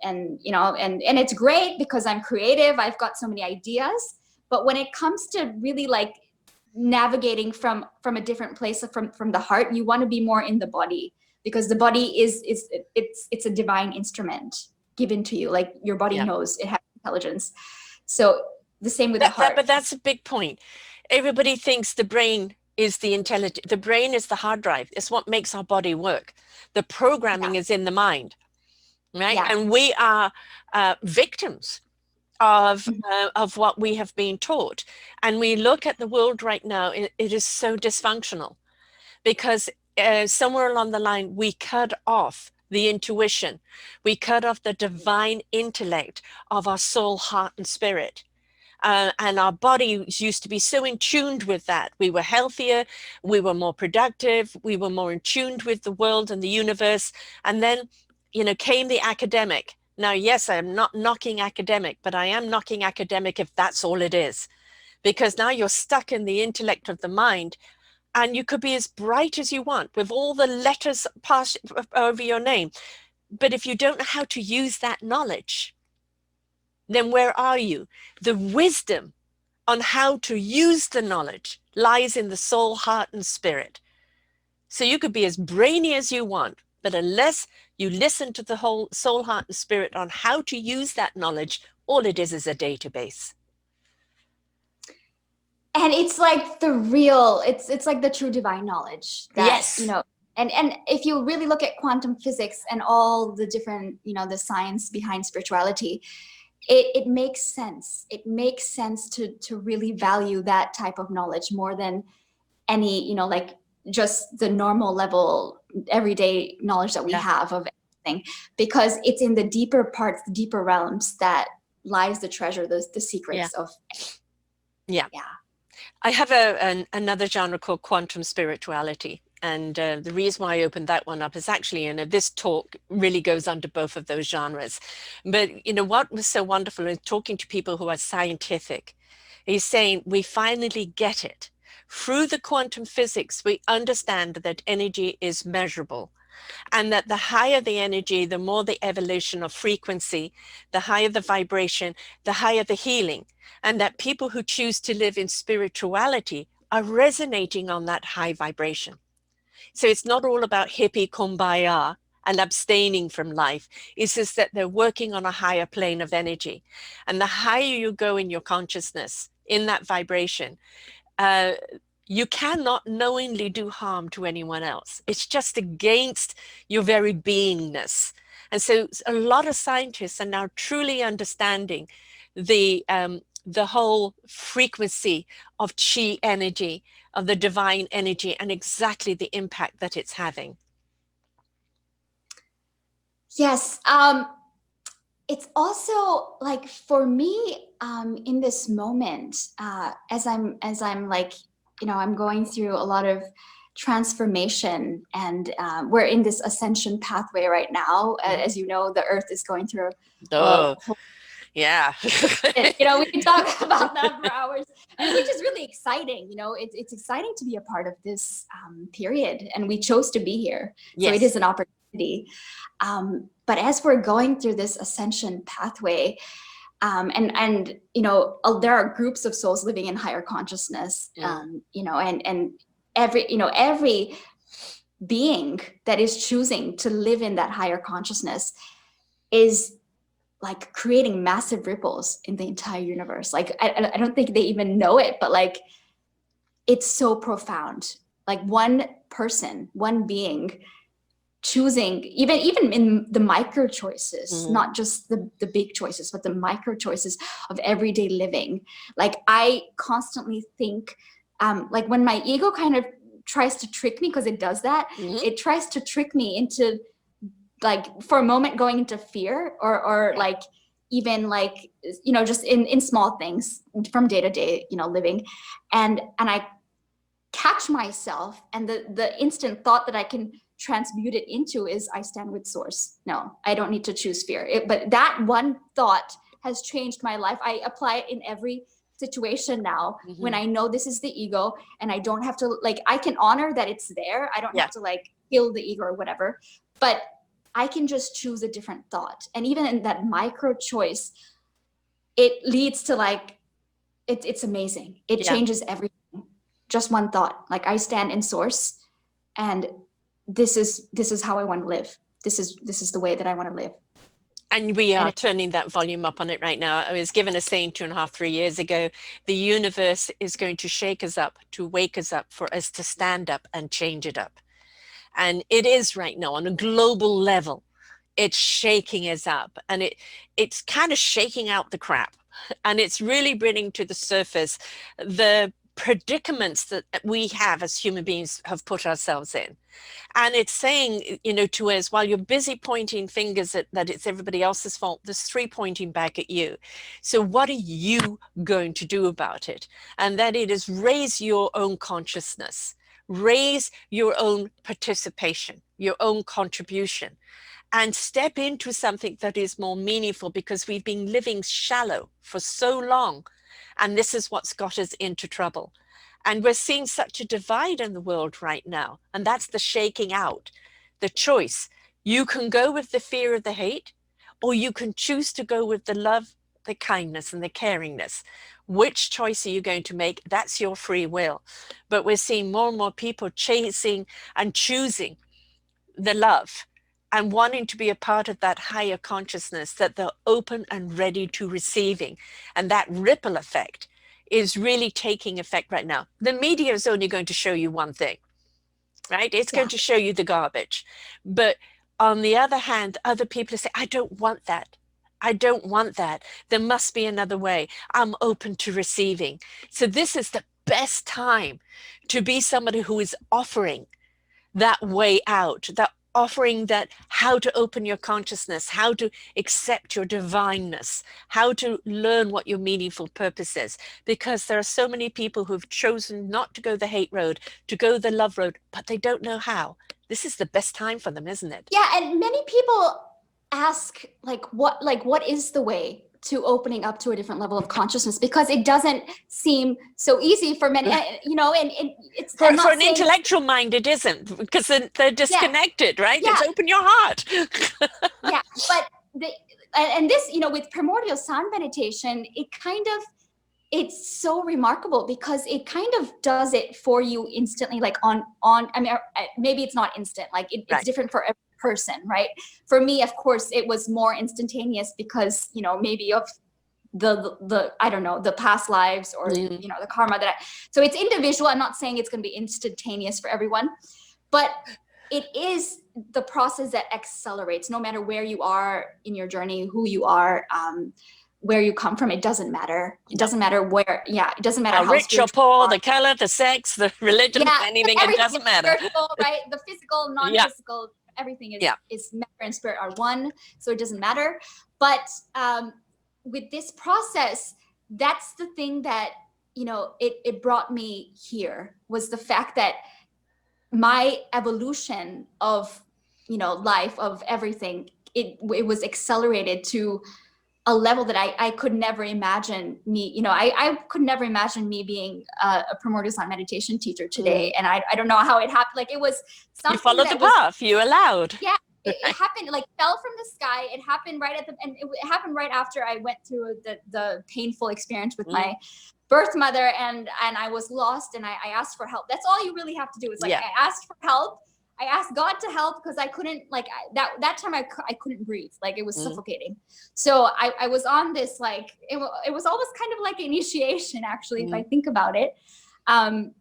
Speaker 2: you know, and it's great because I'm creative, I've got so many ideas. But when it comes to really like navigating from a different place, from the heart, you want to be more in the body, because the body is it's a divine instrument given to you. Like your body
Speaker 1: Yeah.
Speaker 2: knows, it has intelligence. So the same with the heart.
Speaker 1: But that's a big point. Everybody thinks the brain is the intelligent. The brain is the hard drive. It's what makes our body work. The
Speaker 2: Yeah,
Speaker 1: programming is in the mind, right?
Speaker 2: yeah.
Speaker 1: And we are victims of what we have been taught. And we look at the world right now, it is so dysfunctional because somewhere along the line, we cut off the intuition. We cut off the divine intellect of our soul, heart, and spirit. And our bodies used to be so in tuned with that. We were healthier, we were more productive, we were more in tuned with the world and the universe. And then, came the academic. Now, yes, I'm not knocking academic, but I am knocking academic if that's all it is. Because now you're stuck in the intellect of the mind, and you could be as bright as you want with all the letters passed over your name. But if you don't know how to use that knowledge, then where are you? The wisdom on how to use the knowledge lies in the soul, heart, and spirit. So you could be as brainy as you want, but unless you listen to the whole soul, heart, and spirit on how to use that knowledge, all it is a database.
Speaker 2: And it's like the real, it's like the true divine knowledge that, you
Speaker 1: Yes.
Speaker 2: know. And if you really look at quantum physics and all the different, you know, the science behind spirituality, it makes sense. It makes sense to really value that type of knowledge more than any, you know, like just the normal level everyday knowledge that we
Speaker 1: Yeah.
Speaker 2: have of everything, because it's in the deeper parts, the deeper realms, that lies the treasure, the
Speaker 1: Yeah.
Speaker 2: secrets of.
Speaker 1: Yeah.
Speaker 2: Yeah.
Speaker 1: I have another genre called quantum spirituality. And the reason why I opened that one up is actually, this talk really goes under both of those genres. But, what was so wonderful is talking to people who are scientific. He's saying we finally get it. Through the quantum physics, we understand that energy is measurable, and that the higher the energy, the more the evolution of frequency, the higher the vibration, the higher the healing, and that people who choose to live in spirituality are resonating on that high vibration. So it's not all about hippie kumbaya and abstaining from life. It's just that they're working on a higher plane of energy. And the higher you go in your consciousness, in that vibration, uh, You cannot knowingly do harm to anyone else. It's just against your very beingness. And so a lot of scientists are now truly understanding the whole frequency of chi energy, of the divine energy, and exactly the impact that it's having.
Speaker 2: Yes. It's also like for me, in this moment, as I'm like, I'm going through a lot of transformation, and we're in this ascension pathway right now. As you know, the Earth is going through a
Speaker 1: Oh,
Speaker 2: whole,
Speaker 1: yeah.
Speaker 2: we can talk about that for hours, and which is really exciting. It's exciting to be a part of this period, and we chose to be here, so it is
Speaker 1: Yes.
Speaker 2: an opportunity. But as we're going through this ascension pathway, and there are groups of souls living in higher consciousness, and every being that is choosing to live in that higher consciousness is like creating massive ripples in the entire universe. Like I don't think they even know it, but like it's so profound. Like one person, one being choosing, even in the micro choices,
Speaker 1: Mm.
Speaker 2: not just the big choices, but the micro choices of everyday living. Like I constantly think, like when my ego kind of tries to trick me, because it does that,
Speaker 1: Hmm.
Speaker 2: it tries to trick me into, like, for a moment going into fear, or
Speaker 1: Yeah.
Speaker 2: like even like, just in small things from day to day, living. And I catch myself, and the instant thought that I can transmute it into is, I stand with source. No, I don't need to choose fear. But that one thought has changed my life. I apply it in every situation now, when
Speaker 1: Hmm.
Speaker 2: I know this is the ego, and I don't have to, like, I can honor that it's there. I don't
Speaker 1: Yeah.
Speaker 2: have to like kill the ego or whatever, but I can just choose a different thought. And even in that micro choice, it leads to like, it's amazing. It
Speaker 1: Yeah.
Speaker 2: changes everything. Just one thought, like, I stand in source, and this is how I want to live. This is the way that I want to live.
Speaker 1: And we
Speaker 2: And
Speaker 1: are turning that volume up on it right now. I was given a saying 2.5, 3 years ago, the universe is going to shake us up, to wake us up, for us to stand up and change it up. And it is right now on a global level. It's shaking us up, and it's kind of shaking out the crap. And it's really bringing to the surface the predicaments that we have as human beings have put ourselves in. And it's saying, to us, while you're busy pointing fingers at that it's everybody else's fault, there's three pointing back at you. So what are you going to do about it? And that it is raise your own consciousness, raise your own participation, your own contribution, and step into something that is more meaningful, because we've been living shallow for so long. And this is what's got us into trouble. And we're seeing such a divide in the world right now. And that's the shaking out, the choice. You can go with the fear of the hate, or you can choose to go with the love, the kindness, and the caringness. Which choice are you going to make? That's your free will. But we're seeing more and more people chasing and choosing the love and wanting to be a part of that higher consciousness that they're open and ready to receiving. And that ripple effect is really taking effect right now. The media is only going to show you one thing, right? It's going
Speaker 2: yeah,
Speaker 1: to show you the garbage. But on the other hand, other people say, I don't want that. I don't want that. There must be another way. I'm open to receiving. So this is the best time to be somebody who is offering that way out, that offering, that how to open your consciousness, how to accept your divineness, how to learn what your meaningful purpose is. Because there are so many people who've chosen not to go the hate road, to go the love road, but they don't know how. This is the best time for them, isn't it?
Speaker 2: yeah. And many people ask, like what is the way to opening up to a different level of consciousness, because it doesn't seem so easy for many, and it's, I'm
Speaker 1: For
Speaker 2: not
Speaker 1: an
Speaker 2: saying,
Speaker 1: intellectual mind, it isn't, because they're
Speaker 2: yeah,
Speaker 1: disconnected, right?
Speaker 2: yeah,
Speaker 1: It's open your heart.
Speaker 2: yeah. But and this, with primordial sound meditation, it kind of, it's so remarkable, because it kind of does it for you instantly, like on I mean, maybe it's not instant, like it's
Speaker 1: Right.
Speaker 2: different for every person, right? For me, of course, it was more instantaneous, because maybe of the I don't know, the past lives or you know, the karma that so it's individual. I'm not saying it's going to be instantaneous for everyone, but it is the process that accelerates no matter where you are in your journey, who you are, where you come from. It doesn't matter. It doesn't matter where. Yeah, it doesn't matter how
Speaker 1: rich or poor, the color, the sex, the religion, anything. It doesn't matter.
Speaker 2: Right? The physical, non-physical, everything is matter and spirit are one, so it doesn't matter. But with this process, that's the thing that, you know, it brought me here, was the fact that my evolution of, you know, life, of everything, it was accelerated to a level that I could never imagine me, you know, I could never imagine me being a primordial sun meditation teacher today. And I don't know how it happened. Like, it was something. You
Speaker 1: followed the path, you allowed.
Speaker 2: Yeah, it happened, like, fell from the sky. It happened right at the, and it happened right after I went through the painful experience with my birth mother, and I was lost, and I asked for help. That's all you really have to do, is like, I asked for help. I asked God to help, because I couldn't, like, that time I couldn't breathe. Like, it was suffocating. So I was on this, like, it was almost kind of like initiation, actually, if I think about it. I'm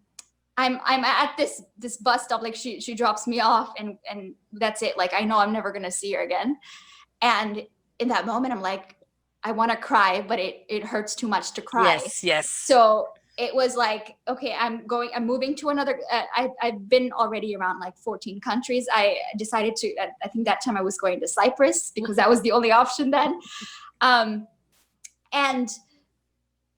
Speaker 2: at this bus stop, like, she drops me off, and that's it. Like, I know I'm never gonna see her again. And in that moment, I'm like, I want to cry, but it hurts too much to cry.
Speaker 1: Yes.
Speaker 2: So it was like, okay, I'm moving to another, I've been already around like 14 countries. I decided to, I think that time I was going to Cyprus, because that was the only option then. And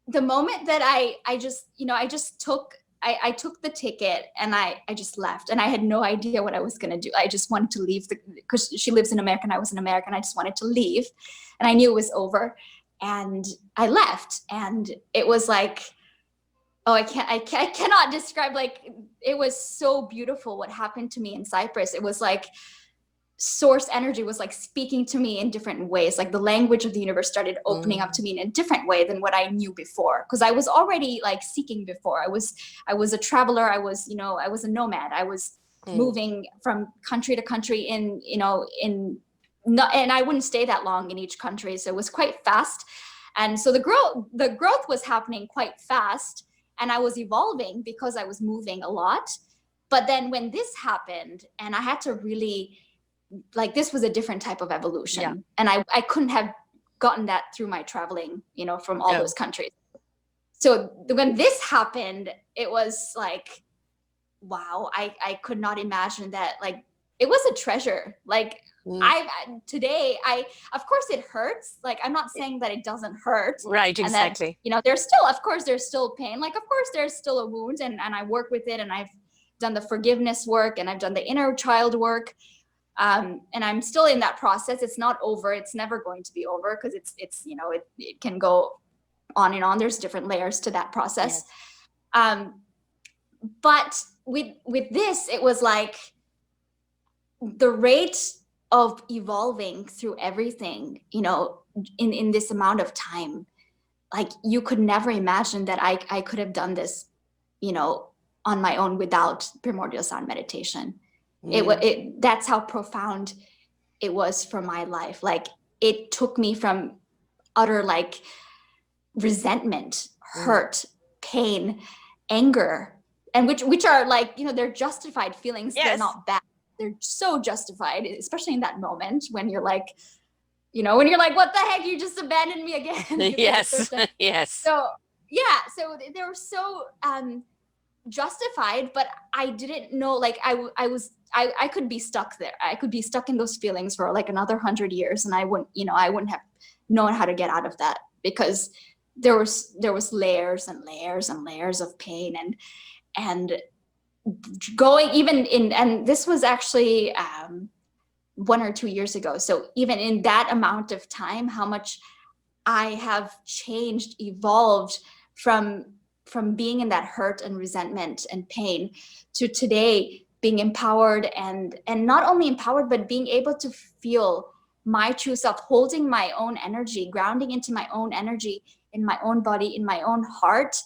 Speaker 2: the moment that I just, you know, I took the ticket, and I just left, and I had no idea what I was going to do. I just wanted to leave, because she lives in America and I was in America, and I just wanted to leave, and I knew it was over, and I left. And it was like, oh, I cannot describe, like, it was so beautiful what happened to me in Cyprus. It was like source energy was like speaking to me in different ways. Like, the language of the universe started opening up to me in a different way than what I knew before, because I was already like seeking before. I was a traveler. I was a nomad. I was moving from country to country in, you know, and I wouldn't stay that long in each country. So it was quite fast. And so the growth was happening quite fast, and I was evolving because I was moving a lot. But then when this happened, and I had to really, like, this was a different type of evolution. And I couldn't have gotten that through my traveling, you know, from all those countries. So when this happened, it was like, wow, I could not imagine that. Like, it was a treasure. Like, today, of course it hurts. Like, I'm not saying that it doesn't hurt.
Speaker 1: Right, exactly.
Speaker 2: And that, you know, there's still pain. Like, of course there's still a wound, and I work with it, and I've done the forgiveness work, and I've done the inner child work. And I'm still in that process. It's not over. It's never going to be over, because it's, you know, it can go on and on. There's different layers to that process. But with this, it was like the rate of evolving through everything, you know, in this amount of time. Like, you could never imagine that I could have done this, you know, on my own without primordial sound meditation. That's how profound it was for my life. Like, it took me from utter, like, resentment, hurt, pain, anger, and which are, like, you know, they're justified feelings. They're not bad. They're so justified, especially in that moment when you're like, you know, when you're like, what the heck, you just abandoned me again.
Speaker 1: Yes.
Speaker 2: So yeah, so they were so justified, but I didn't know, like, I could be stuck there. I could be stuck in those feelings for like another 100 years, and I wouldn't have known how to get out of that, because there was layers and layers and layers of pain, and going even in, and this was actually 1 or 2 years ago. So even in that amount of time, how much I have changed, evolved from being in that hurt and resentment and pain to today being empowered, and not only empowered, but being able to feel my true self, holding my own energy, grounding into my own energy in my own body, in my own heart,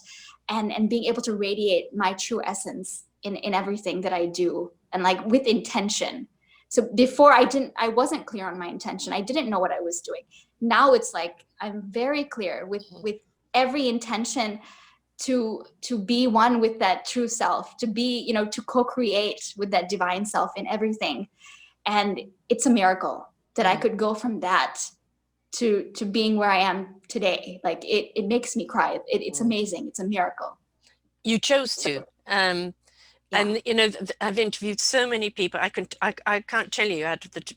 Speaker 2: and being able to radiate my true essence in everything that I do, and like with intention. So before I wasn't clear on my intention. I didn't know what I was doing. Now it's like I'm very clear with every intention to be one with that true self, to be, you know, to co-create with that divine self in everything. And it's a miracle that I could go from that to being where I am today. Like it makes me cry. It's amazing. It's a miracle.
Speaker 1: You chose
Speaker 2: So
Speaker 1: to.
Speaker 2: yeah.
Speaker 1: And you know, I've interviewed so many people. I can't tell you out of the,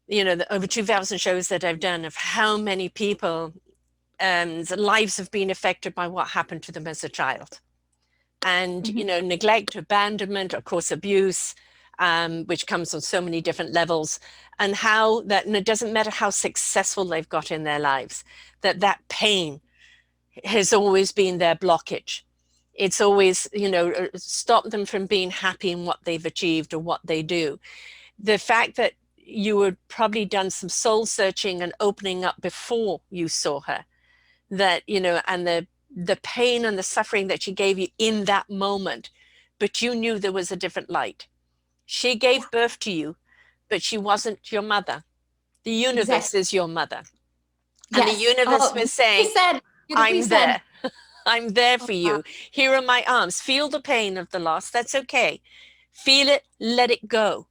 Speaker 1: you know, the over 2,000 shows that I've done, of how many people lives have been affected by what happened to them as a child. And you know, neglect, abandonment, of course, abuse, which comes on so many different levels, and how that, and it doesn't matter how successful they've got in their lives, that pain has always been their blockage. It's always, you know, stopped them from being happy in what they've achieved or what they do. The fact that you had probably done some soul searching and opening up before you saw her, that, you know, and the pain and the suffering that she gave you in that moment, but you knew there was a different light. She gave birth to you, but she wasn't your mother. The universe
Speaker 2: Exactly.
Speaker 1: is your mother. And the
Speaker 2: Yes.
Speaker 1: universe
Speaker 2: Oh,
Speaker 1: was saying,
Speaker 2: beautifully said. Beautifully
Speaker 1: I'm
Speaker 2: said.
Speaker 1: there. I'm there
Speaker 2: Oh,
Speaker 1: for
Speaker 2: wow.
Speaker 1: you. Here are my arms. Feel the pain of the loss. That's okay. Feel it, let it go.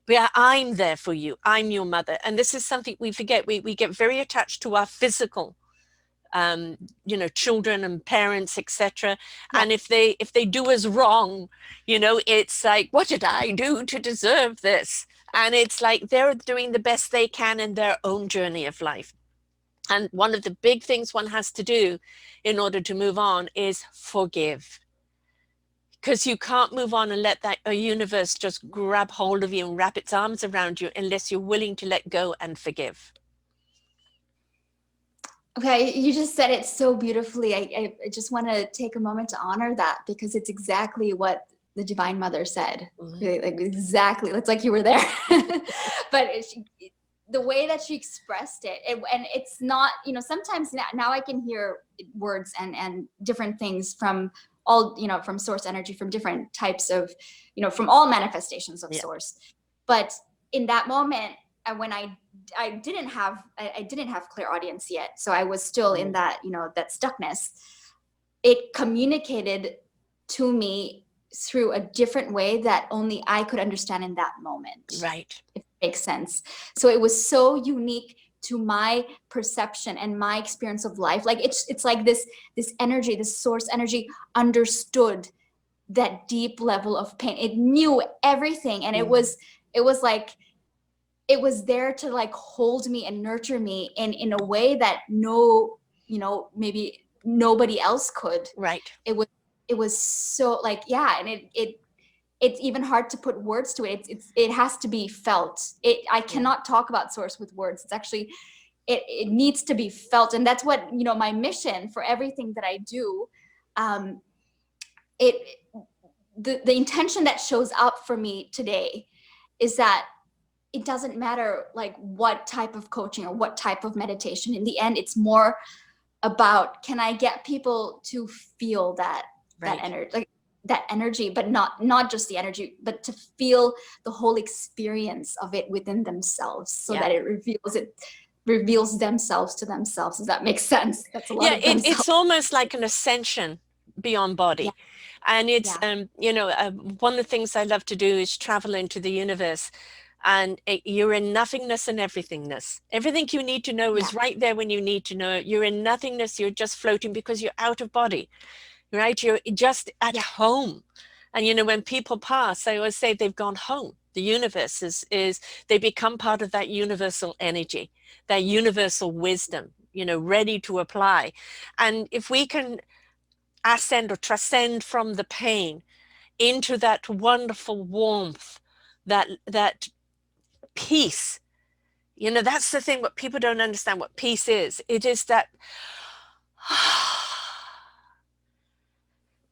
Speaker 1: Yeah, I'm there for you. I'm your mother. And this is something we forget. We get very attached to our physical, you know, children and parents, etc.
Speaker 2: Yeah.
Speaker 1: And if they do us wrong, you know, it's like, what did I do to deserve this? And it's like they're doing the best they can in their own journey of life. And one of the big things one has to do in order to move on is forgive. Because you can't move on and let that a universe just grab hold of you and wrap its arms around you unless you're willing to let go and forgive.
Speaker 2: Okay, you just said it so beautifully. I just want to take a moment to honor that because it's exactly what the Divine Mother said. Really, like exactly. It's like you were there. But the way that she expressed and it's not, you know, sometimes now I can hear words and different things from all, you know, from source energy, from different types of, you know, from all manifestations of
Speaker 1: Yeah.
Speaker 2: source. But in that moment, when I didn't have clairaudience yet, so I was still in that, you know, that stuckness. It communicated to me through a different way that only I could understand in that moment.
Speaker 1: Right.
Speaker 2: If it makes sense. So it was so unique to my perception and my experience of life. Like it's like this energy, this source energy understood that deep level of pain. It knew everything, and it was like it was there to like hold me and nurture me in a way that no, you know, maybe nobody else could.
Speaker 1: Right.
Speaker 2: It was so like, yeah. And it's even hard to put words to it. It has to be felt. I cannot talk about source with words. It's actually, it needs to be felt. And that's what, you know, my mission for everything that I do, it, the intention that shows up for me today is that it doesn't matter like what type of coaching or what type of meditation. In the end, it's more about, can I get people to feel that energy, like that energy, but not just the energy, but to feel the whole experience of it within themselves, so that it reveals themselves to themselves. Does that make sense? That's a lot of themselves.
Speaker 1: It's almost like an ascension beyond body. And it's, you know, one of the things I love to do is travel into the universe. And you're in nothingness and everythingness. Everything you need to know is right there when you need to know it. You're in nothingness. You're just floating because you're out of body, right? You're just at home. And, you know, when people pass, I always say they've gone home. The universe is they become part of that universal energy, that universal wisdom, you know, ready to apply. And if we can ascend or transcend from the pain into that wonderful warmth, that peace, you know, that's the thing, what people don't understand what peace is. It is that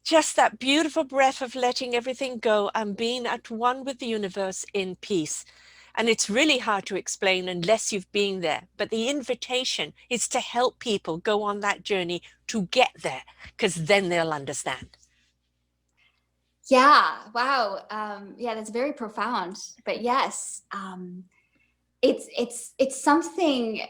Speaker 1: just that beautiful breath of letting everything go and being at one with the universe in peace. And it's really hard to explain unless you've been there. But the invitation is to help people go on that journey to get there, because then they'll understand.
Speaker 2: Yeah. Wow. Yeah, that's very profound. But yes, it's something.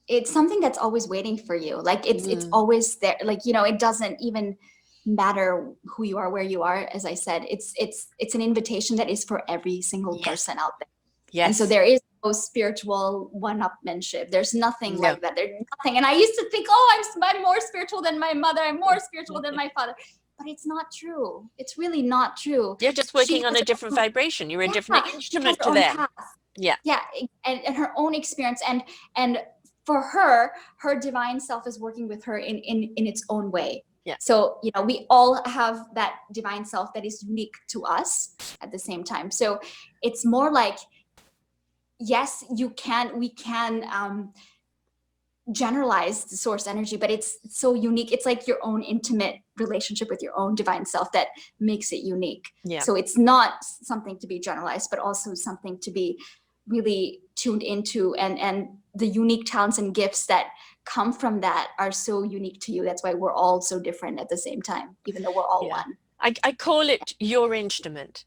Speaker 2: It's something that's always waiting for you. Like it's
Speaker 1: Mm.
Speaker 2: always there. Like, you know, it doesn't even matter who you are, where you are. As I said, it's an invitation that is for every single
Speaker 1: Yes.
Speaker 2: person out there. And so
Speaker 1: Yes.
Speaker 2: there is no spiritual one-upmanship. There's nothing
Speaker 1: No.
Speaker 2: like that. There's nothing. And I used to think, oh, I'm more spiritual than my mother. I'm more spiritual than my father. But it's not true. It's really not true.
Speaker 1: You're just
Speaker 2: She
Speaker 1: working on
Speaker 2: has
Speaker 1: a different
Speaker 2: her own,
Speaker 1: vibration. You're a
Speaker 2: yeah,
Speaker 1: different
Speaker 2: she has
Speaker 1: instrument
Speaker 2: her
Speaker 1: to
Speaker 2: own
Speaker 1: them.
Speaker 2: path.
Speaker 1: Yeah.
Speaker 2: Yeah, and her own experience. And for her, her divine self is working with her in its own way.
Speaker 1: Yeah.
Speaker 2: So, you know, we all have that divine self that is unique to us at the same time. So it's more like, yes, we can generalize the source energy, but it's so unique. It's like your own intimate relationship with your own divine self that makes it unique.
Speaker 1: Yeah.
Speaker 2: So it's not something to be generalized, but also something to be really tuned into, and the unique talents and gifts that come from that are so unique to you. That's why we're all so different at the same time, even though we're all
Speaker 1: Yeah.
Speaker 2: one.
Speaker 1: I call it your instrument.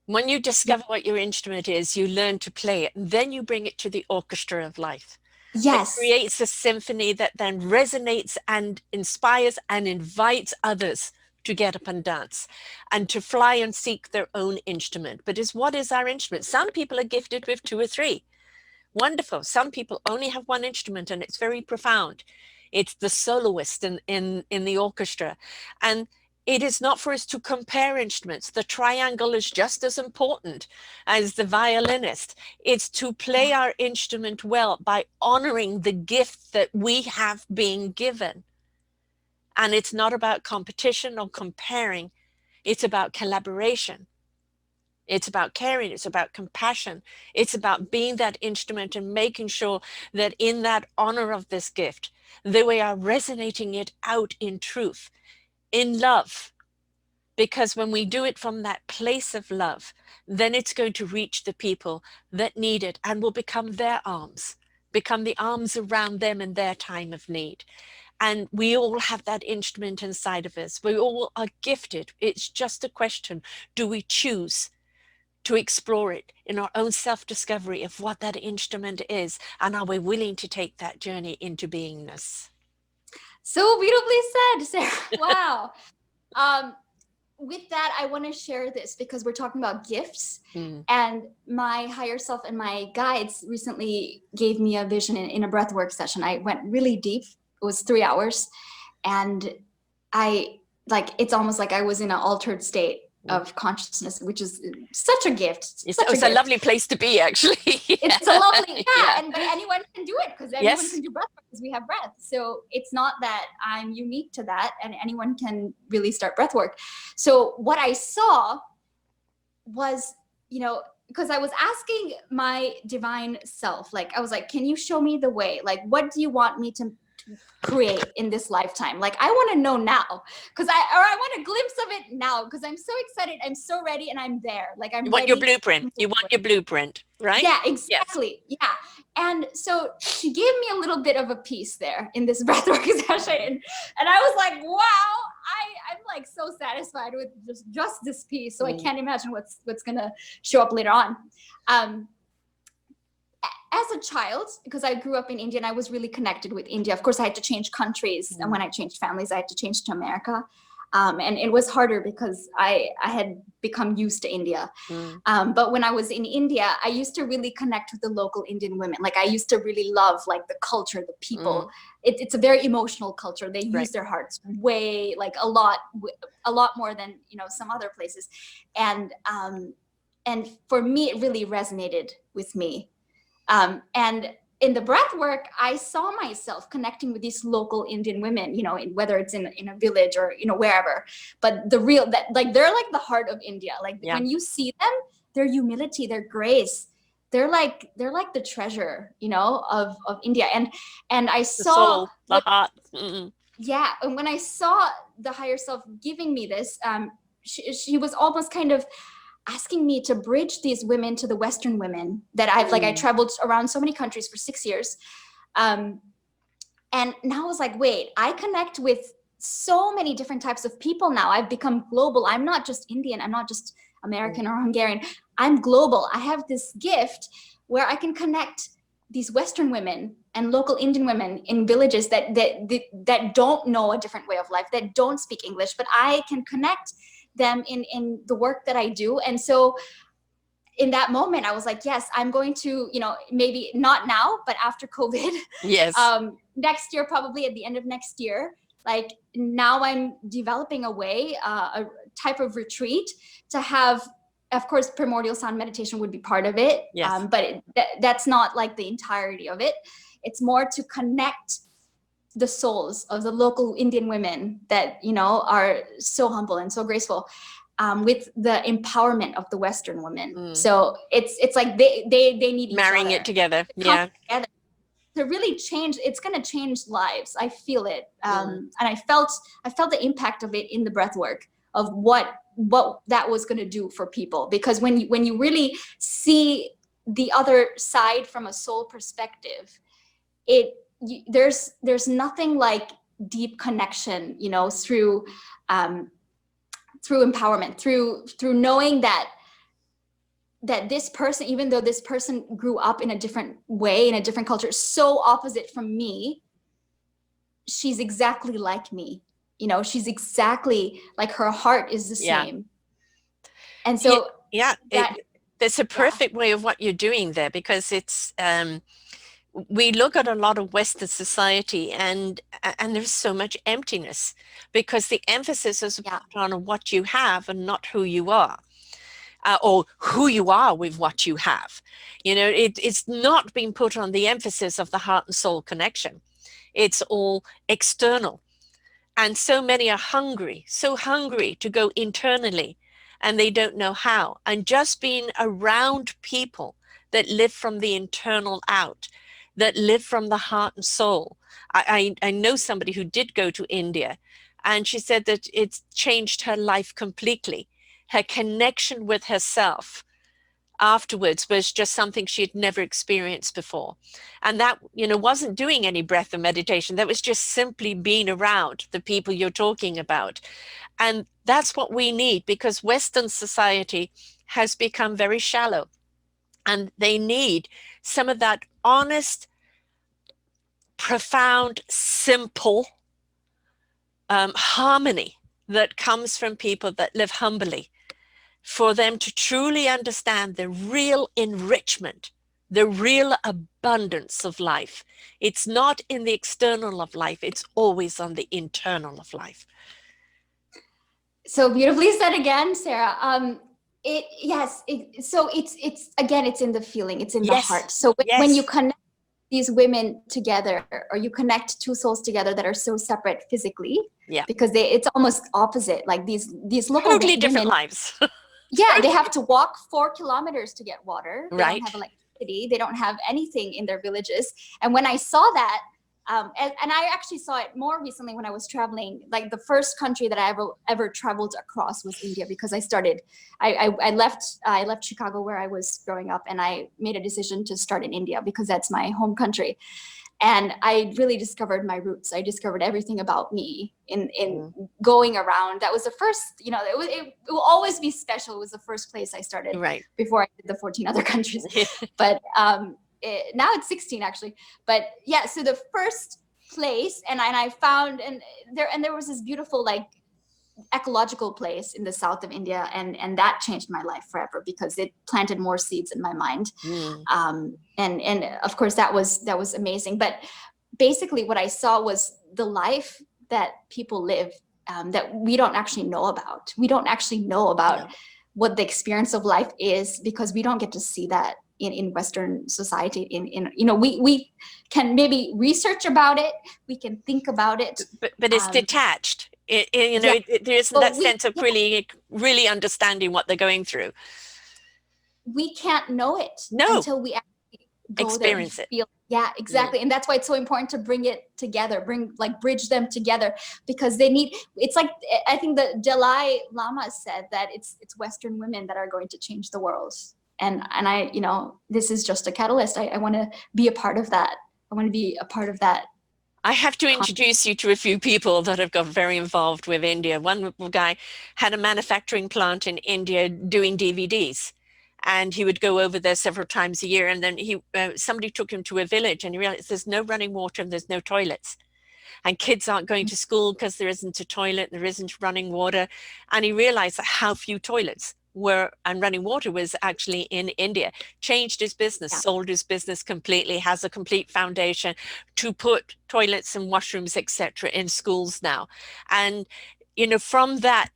Speaker 1: When you
Speaker 2: Yeah.
Speaker 1: discover what your instrument is, you learn to play it, and then you bring it to the orchestra of life. That
Speaker 2: Yes.
Speaker 1: creates a symphony that then resonates and inspires and invites others to get up and dance and to fly and seek their own instrument. But what is our instrument? Some people are gifted with two or three. Wonderful. Some people only have one instrument, and it's very profound. It's the soloist in the orchestra. And it is not for us to compare instruments. The triangle is just as important as the violinist. It's to play our instrument well by honoring the gift that we have been given. And it's not about competition or comparing, it's about collaboration. It's about caring, it's about compassion, it's about being that instrument and making sure that in that honor of this gift, that we are resonating it out in truth, in love. Because when we do it from that place of love, then it's going to reach the people that need it and will become their arms, become the arms around them in their time of need. And we all have that instrument inside of us. We all are gifted. It's just a question, do we choose to explore it in our own self-discovery of what that instrument is, and are we willing to take that journey into beingness?
Speaker 2: So beautifully said, Sarah. Wow. Um, with that, I want to share this because we're talking about gifts.
Speaker 1: Mm.
Speaker 2: And my higher self and my guides recently gave me a vision in a breathwork session. I went really deep. It was 3 hours. And I it's almost like I was in an altered state of consciousness, which is such a gift.
Speaker 1: It's a lovely place to be, actually.
Speaker 2: It's a lovely, yeah.
Speaker 1: Yeah.
Speaker 2: But anyone can do it because everyone
Speaker 1: Yes.
Speaker 2: can do breath because we have breath. So it's not that I'm unique to that, and anyone can really start breath work. So what I saw was, you know, because I was asking my divine self, like I was like, can you show me the way? Like, what do you want me to create in this lifetime? Like, I want to know now, because I want a glimpse of it now, because I'm so excited, I'm so ready, and I'm there. Like, I'm
Speaker 1: You want your
Speaker 2: ready.
Speaker 1: blueprint. You want your blueprint, right?
Speaker 2: Yeah, exactly. Yes. Yeah. And so she gave me a little bit of a piece there in this breathwork session. And I was like, wow, I'm like so satisfied with just this piece. So I can't imagine what's gonna show up later on. As a child, because I grew up in India and I was really connected with India, of course I had to change countries. And when I changed families, I had to change to America. And it was harder because I had become used to India. But when I was in India, I used to really connect with the local Indian women. Like, I used to really love like the culture, the people. It's a very emotional culture. They use their hearts way, like a lot more than, you know, some other places. And for me, it really resonated with me. And in the breath work, I saw myself connecting with these local Indian women, you know, whether it's in a village or, you know, wherever. But they're like the heart of India. Like, when you see them, their humility, their grace, they're like the treasure, you know, of India. And I saw
Speaker 1: the soul, the heart.
Speaker 2: Yeah. And when I saw the higher self giving me this, she was almost kind of asking me to bridge these women to the Western women that I traveled around so many countries for 6 years. And now I was like, wait, I connect with so many different types of people now. I've become global. I'm not just Indian. I'm not just American or Hungarian. I'm global. I have this gift where I can connect these Western women and local Indian women in villages that don't know a different way of life, that don't speak English, but I can connect them in the work that I do. And so in that moment, I was like, yes, I'm going to, maybe not now, but after COVID,
Speaker 1: Yes.
Speaker 2: next year, probably at the end of next year, like now I'm developing a way, a type of retreat to have, of course, primordial sound meditation would be part of it.
Speaker 1: Yes.
Speaker 2: But that's not like the entirety of it. It's more to connect the souls of the local Indian women that, are so humble and so graceful, with the empowerment of the Western women. So it's like they need each
Speaker 1: marrying
Speaker 2: other.
Speaker 1: it together.
Speaker 2: They come
Speaker 1: Yeah.
Speaker 2: together to really change. It's going to change lives. I feel it. And I felt the impact of it in the breath work of what that was going to do for people. Because when you really see the other side from a soul perspective, there's nothing like deep connection, through empowerment, through knowing that this person, even though this person grew up in a different way, in a different culture, so opposite from me, she's exactly like me. She's exactly like, her heart is the same. And so
Speaker 1: that's a perfect way of what you're doing there, because it's we look at a lot of Western society and there's so much emptiness because the emphasis is put on what you have and not who you are. Or who you are with what you have. It's not being put on the emphasis of the heart and soul connection. It's all external. And so many are so hungry to go internally, and they don't know how. And just being around people that live from the internal out, that live from the heart and soul. I know somebody who did go to India, and she said that it's changed her life completely. Her connection with herself afterwards was just something she had never experienced before. And that, wasn't doing any breath or meditation. That was just simply being around the people you're talking about. And that's what we need, because Western society has become very shallow, and they need some of that honest, profound, simple harmony that comes from people that live humbly, for them to truly understand the real enrichment, the real abundance of life. It's not in the external of life, it's always on the internal of life.
Speaker 2: So beautifully said again, Sarah. So it's again, it's in the feeling, it's in the heart. So when you connect these women together, or you connect two souls together that are so separate physically, because it's almost opposite. Like these local
Speaker 1: totally different
Speaker 2: women,
Speaker 1: lives.
Speaker 2: they have to walk 4 kilometers to get water. They don't have electricity. They don't have anything in their villages. And when I saw that, and I actually saw it more recently when I was traveling. Like the first country that I ever traveled across was India, because I left Chicago, where I was growing up, and I made a decision to start in India because that's my home country. And I really discovered my roots. I discovered everything about me in going around. That was the first, it will always be special. It was the first place I started before I did the 14 other countries. But now it's 16 actually. But so the first place, and I found, and there was this beautiful, like, ecological place in the south of India, and that changed my life forever, because it planted more seeds in my mind. And of course that was amazing. But basically what I saw was the life that people live, that we don't actually know about. We don't actually know about what the experience of life is, because we don't get to see that in Western society. We can maybe research about it, we can think about it,
Speaker 1: but it's detached. There isn't that sense of really understanding what they're going through.
Speaker 2: We can't know it until we actually go
Speaker 1: experience
Speaker 2: there and
Speaker 1: it.
Speaker 2: feel. Exactly. And that's why it's so important to bring it together, bridge them together, because they need. It's like, I think the Dalai Lama said that it's Western women that are going to change the world. And I, this is just a catalyst. I want to be a part of that. I want to be a part of that
Speaker 1: I have to introduce you to a few people that have got very involved with India. One guy had a manufacturing plant in India doing DVDs, and he would go over there several times a year. And then somebody took him to a village, and he realized there's no running water and there's no toilets, and kids aren't going to school because there isn't a toilet, there isn't running water. And he realized that how few toilets were and running water was actually in India. Changed his business, sold his business completely, has a complete foundation to put toilets and washrooms, etc., in schools now. And from that,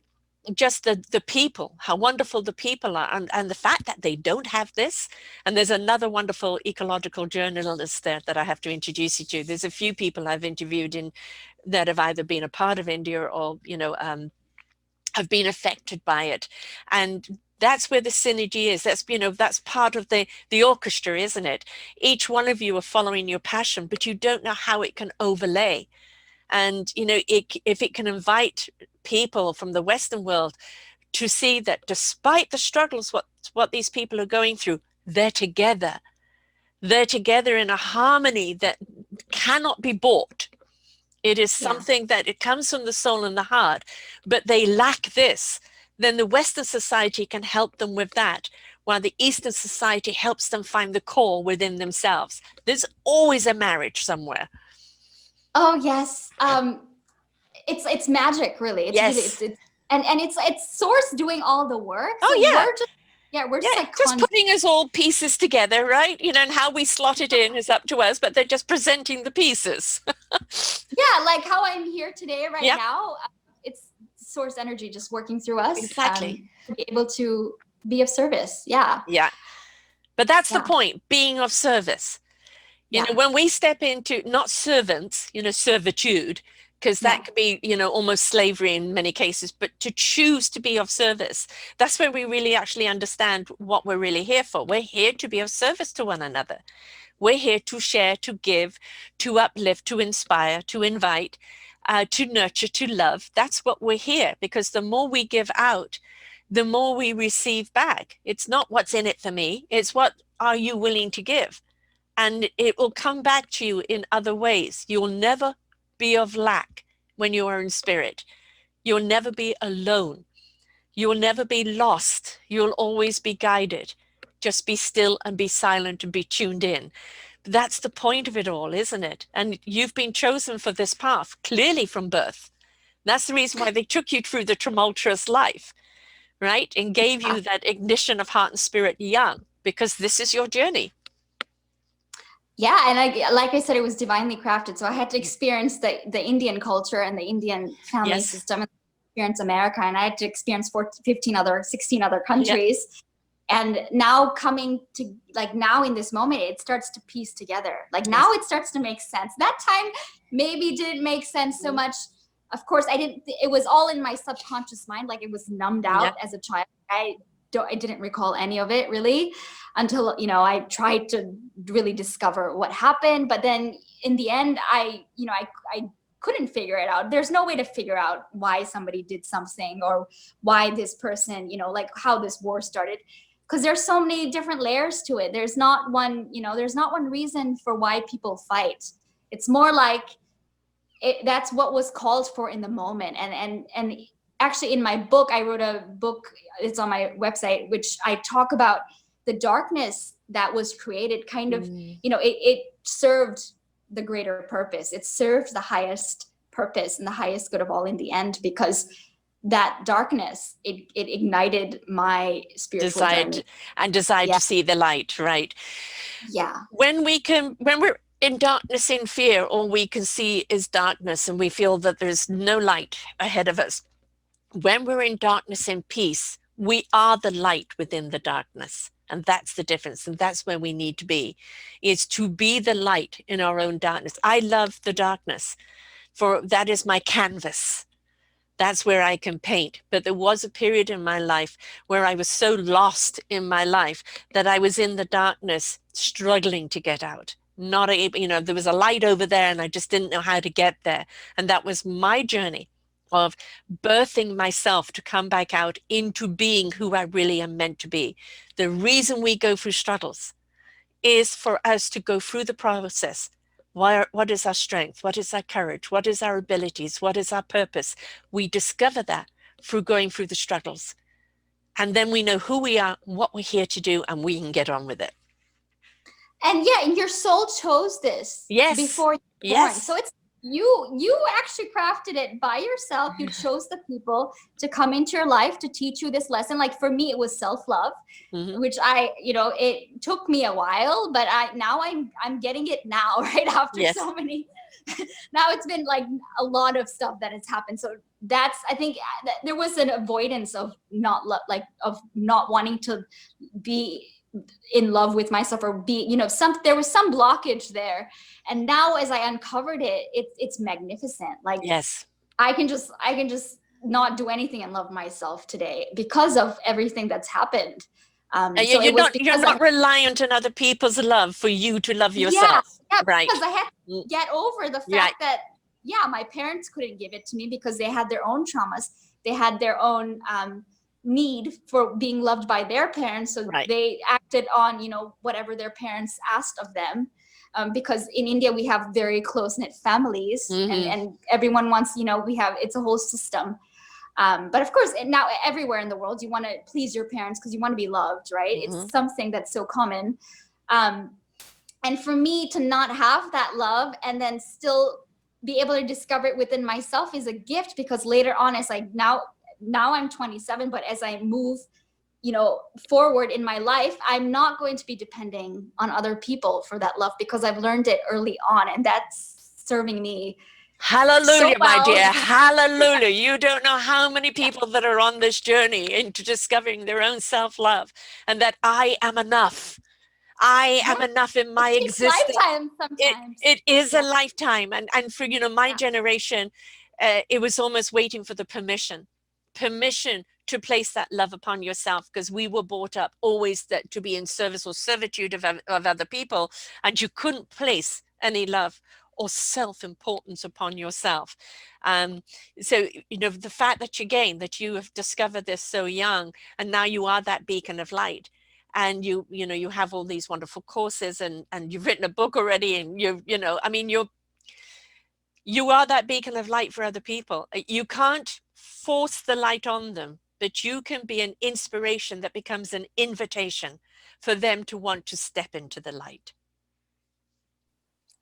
Speaker 1: just the people, how wonderful the people are, and the fact that they don't have this. And there's another wonderful ecological journalist there that I have to introduce you to. There's a few people I've interviewed that have either been a part of India or have been affected by it. And that's where the synergy is. That's part of the orchestra, isn't it? Each one of you are following your passion, but you don't know how it can overlay. And if it can invite people from the Western world to see that despite the struggles, what these people are going through, they're together. They're together in a harmony that cannot be bought. It is something that it comes from the soul and the heart, but they lack this. Then the Western society can help them with that, while the Eastern society helps them find the core within themselves. There's always a marriage somewhere.
Speaker 2: Oh yes, it's magic, really. It's
Speaker 1: yes.
Speaker 2: really and it's Source doing all the work.
Speaker 1: Oh
Speaker 2: so
Speaker 1: yeah.
Speaker 2: we're just like
Speaker 1: just putting us all pieces together, right? And how we slot it in is up to us, but they're just presenting the pieces.
Speaker 2: Yeah, like how I'm here today, right now. It's Source energy just working through us.
Speaker 1: Exactly.
Speaker 2: To be able to be of service. Yeah.
Speaker 1: Yeah. But that's the point, being of service. When we step into not servants, servitude, because that could be, almost slavery in many cases, but to choose to be of service, that's where we really actually understand what we're really here for. We're here to be of service to one another. We're here to share, to give, to uplift, to inspire, to invite, to nurture, to love. That's what we're here, because the more we give out, the more we receive back. It's not what's in it for me. It's what are you willing to give? And it will come back to you in other ways. You'll never be of lack when you are in spirit. You'll never be alone. You'll never be lost. You'll always be guided. Just be still and be silent and be tuned in. That's the point of it all, isn't it? And you've been chosen for this path, clearly from birth. That's the reason why they took you through the tumultuous life, right? And gave you that ignition of heart and spirit young, because this is your journey.
Speaker 2: Yeah, and like I said, it was divinely crafted. So I had to experience the Indian culture and the Indian family system, and experience America, and I had to experience 16 other countries. And now coming to, like, now in this moment, it starts to piece together. Like now it starts to make sense. That time maybe didn't make sense so much. Of course, it was all in my subconscious mind. Like it was numbed out as a child. I didn't recall any of it really until, I tried to really discover what happened. But then in the end, I couldn't figure it out. There's no way to figure out why somebody did something or why this person, like how this war started. Because there's so many different layers to it. There's not one reason for why people fight. It's more like that's what was called for in the moment. And actually in my book, I wrote a book, it's on my website, which I talk about the darkness that was created kind of, it served the greater purpose. It served the highest purpose and the highest good of all in the end, because that darkness, it ignited my spiritual journey.
Speaker 1: And desired to see the light, right?
Speaker 2: Yeah.
Speaker 1: When we're in darkness, in fear, all we can see is darkness, and we feel that there's no light ahead of us. When we're in darkness, in peace, we are the light within the darkness. And that's the difference. And that's where we need to be, is to be the light in our own darkness. I love the darkness, for that is my canvas. That's where I can paint. But there was a period in my life where I was so lost in my life that I was in the darkness, struggling to get out. Not able, there was a light over there and I just didn't know how to get there. And that was my journey of birthing myself to come back out into being who I really am meant to be. The reason we go through struggles is for us to go through the process. What is our strength? What is our courage? What is our abilities? What is our purpose? We discover that through going through the struggles. And then we know who we are, what we're here to do, and we can get on with it.
Speaker 2: And yeah, and your soul chose this
Speaker 1: Yes.
Speaker 2: before you were born.
Speaker 1: Yes.
Speaker 2: So it's you actually crafted it by yourself. You chose the people to come into your life to teach you this lesson. Like for me, it was self-love, which it took me a while, but I'm getting it now, right after
Speaker 1: Yes.
Speaker 2: so many. Now it's been like a lot of stuff that has happened. So that's, I think there was an avoidance of not wanting to be in love with myself, or be, there was some blockage there. And now as I uncovered it, it's magnificent. Like,
Speaker 1: Yes.
Speaker 2: I can just not do anything and love myself today because of everything that's happened.
Speaker 1: So you're not reliant on other people's love for you to love yourself.
Speaker 2: Yeah,
Speaker 1: right.
Speaker 2: Because I had to get over the fact that, my parents couldn't give it to me because they had their own traumas. They had their own need for being loved by their parents. So they acted on, whatever their parents asked of them. Because in India, we have very close-knit families, and everyone wants, it's a whole system. But of course, now everywhere in the world, you want to please your parents because you want to be loved, right? It's something that's so common. And for me to not have that love and then still be able to discover it within myself is a gift, because later on, as like now I'm 27, but as I move, forward in my life, I'm not going to be depending on other people for that love, because I've learned it early on, and that's serving me.
Speaker 1: Hallelujah, so my dear. Hallelujah. You don't know how many people that are on this journey into discovering their own self-love, and that I am enough. I am enough in my existence.
Speaker 2: Lifetime sometimes.
Speaker 1: It is a lifetime. And for, my generation, it was almost waiting for the permission to place that love upon yourself, because we were brought up always to be in service or servitude of other people, and you couldn't place any love or self-importance upon yourself. So, the fact that you have discovered this so young, and now you are that beacon of light, and you have all these wonderful courses, and you've written a book already, and you are that beacon of light for other people. You can't force the light on them, but you can be an inspiration that becomes an invitation for them to want to step into the light.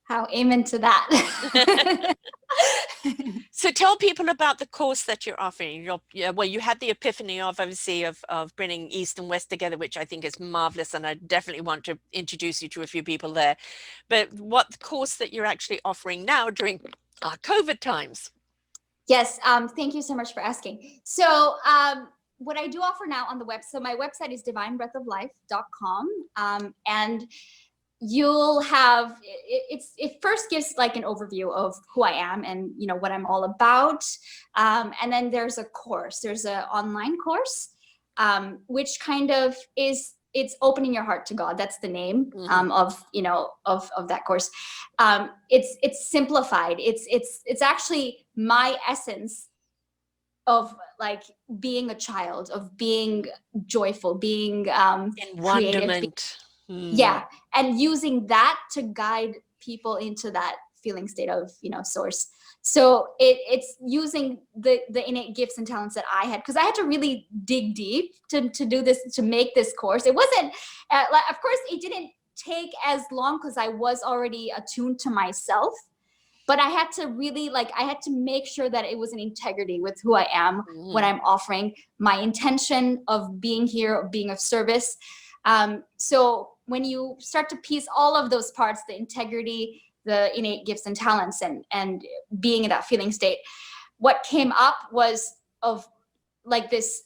Speaker 2: How amen to that.
Speaker 1: So tell people about the course that you're offering. You had the epiphany of bringing East and West together, which I think is marvelous, and I definitely want to introduce you to a few people there. But what course that you're actually offering now during COVID times?
Speaker 2: Yes, thank you so much for asking. So what I do offer now on the web, so my website is divinebreathoflife.com, and you'll have, it first gives like an overview of who I am and what I'm all about, and then there's an online course, which kind of it's opening your heart to God. That's the name of that course. It's simplified. It's actually my essence of like being a child, of being joyful, being
Speaker 1: in wonderment.
Speaker 2: Yeah, and using that to guide people into that feeling state of source. So it's using the innate gifts and talents that I had, because I had to really dig deep to do this, to make this course. It wasn't of course it didn't take as long because I was already attuned to myself, but I had to really I had to make sure that it was in integrity with who I am when I'm offering my intention of being here, of being of service. So when you start to piece all of those parts, the integrity, the innate gifts and talents, and being in that feeling state, what came up was of like this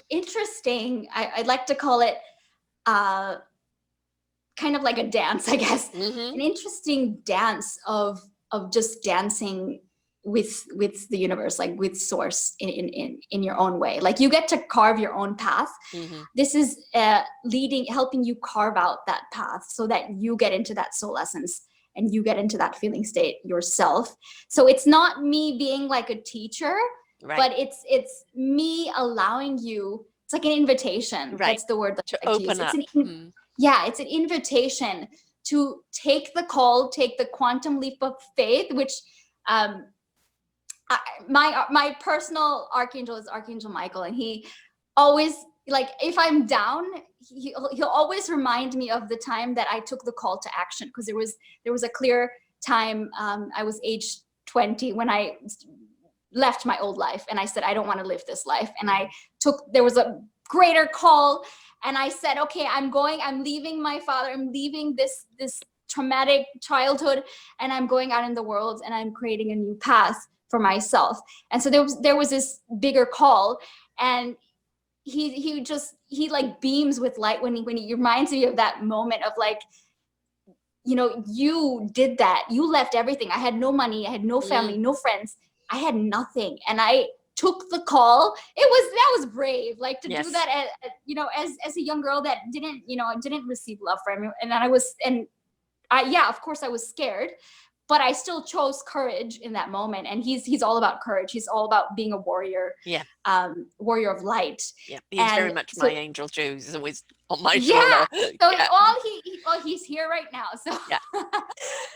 Speaker 2: interesting, I'd like to call it kind of like a dance, I guess, an interesting dance of just dancing with the universe, like with source in your own way. Like you get to carve your own path. This is helping you carve out that path so that you get into that soul essence and you get into that feeling state yourself. So it's not me being like a teacher, but it's me allowing you. It's like an invitation. That's the word that
Speaker 1: to
Speaker 2: I like
Speaker 1: open
Speaker 2: to use.
Speaker 1: up.
Speaker 2: Yeah, it's an invitation to take the call, take the quantum leap of faith, which my personal archangel is Archangel Michael, and he always, like, if I'm down, he'll always remind me of the time that I took the call to action, because there was a clear time, I was age 20 when I left my old life, and I said, I don't want to live this life, and there was a greater call, and I said, okay, I'm leaving my father, I'm leaving this traumatic childhood, and I'm going out in the world, and I'm creating a new path for myself. And so there was this bigger call, and he like beams with light when he reminds me of that moment of, like, you know, you did that, you left everything. I had no money, I had no family, no friends, I had nothing, and I took the call. That was brave, like, to do that you know, as a young girl that didn't receive love from him. And of course I was scared, but I still chose courage in that moment. And he's all about courage. He's all about being a warrior.
Speaker 1: Yeah.
Speaker 2: Warrior of light.
Speaker 1: Yeah. He's very much my angel too. He's always on my shoulder.
Speaker 2: So he's here right now. So
Speaker 1: yeah.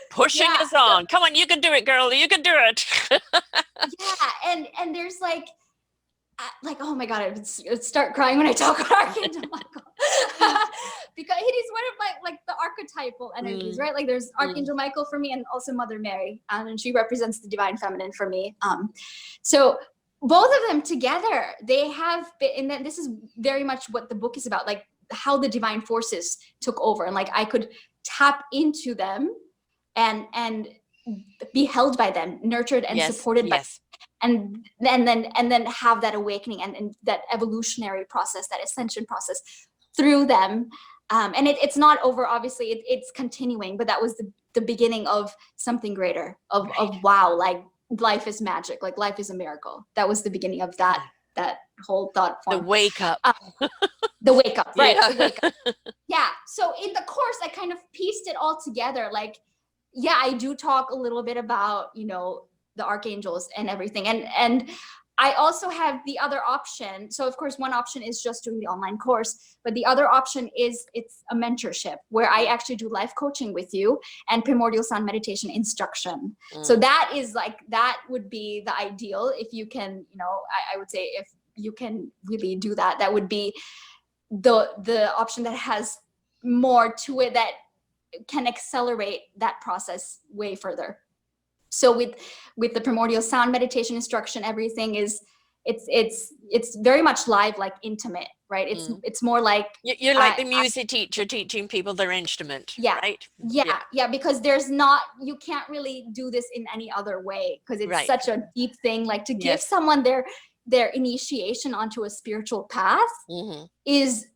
Speaker 1: Pushing us on. Come on, you can do it, girl. You can do it.
Speaker 2: And there's like, oh my God, I would start crying when I talk about Archangel Michael. Because it is one of my, like, the archetypal energies, right? Like, there's Archangel Michael for me, and also Mother Mary, and she represents the divine feminine for me. So both of them together, they have been, and then this is very much what the book is about, like how the divine forces took over, and like I could tap into them and be held by them, nurtured and supported by them. And then have that awakening and that evolutionary process, that ascension process through them. And it's not over, obviously, it's continuing, but that was the beginning of something greater, of wow, like, life is magic, like, life is a miracle. That was the beginning of that whole thought form.
Speaker 1: The wake up.
Speaker 2: The wake up, right? The wake up. Yeah. So in the course, I kind of pieced it all together. Like, yeah, I do talk a little bit about, you know, the archangels and everything. And I also have the other option. So of course, one option is just doing the online course, but the other option is it's a mentorship where I actually do life coaching with you and primordial sound meditation instruction. So that would be the ideal. If you can, you know, I would say if you can really do that, that would be the option that has more to it, that can accelerate that process way further. So with the primordial sound meditation instruction, everything is it's very much live, like intimate, right? It's more like
Speaker 1: you're like the music teacher teaching people their instrument, right?
Speaker 2: Yeah, because you can't really do this in any other way, because it's such a deep thing. Like, to give someone their initiation onto a spiritual path is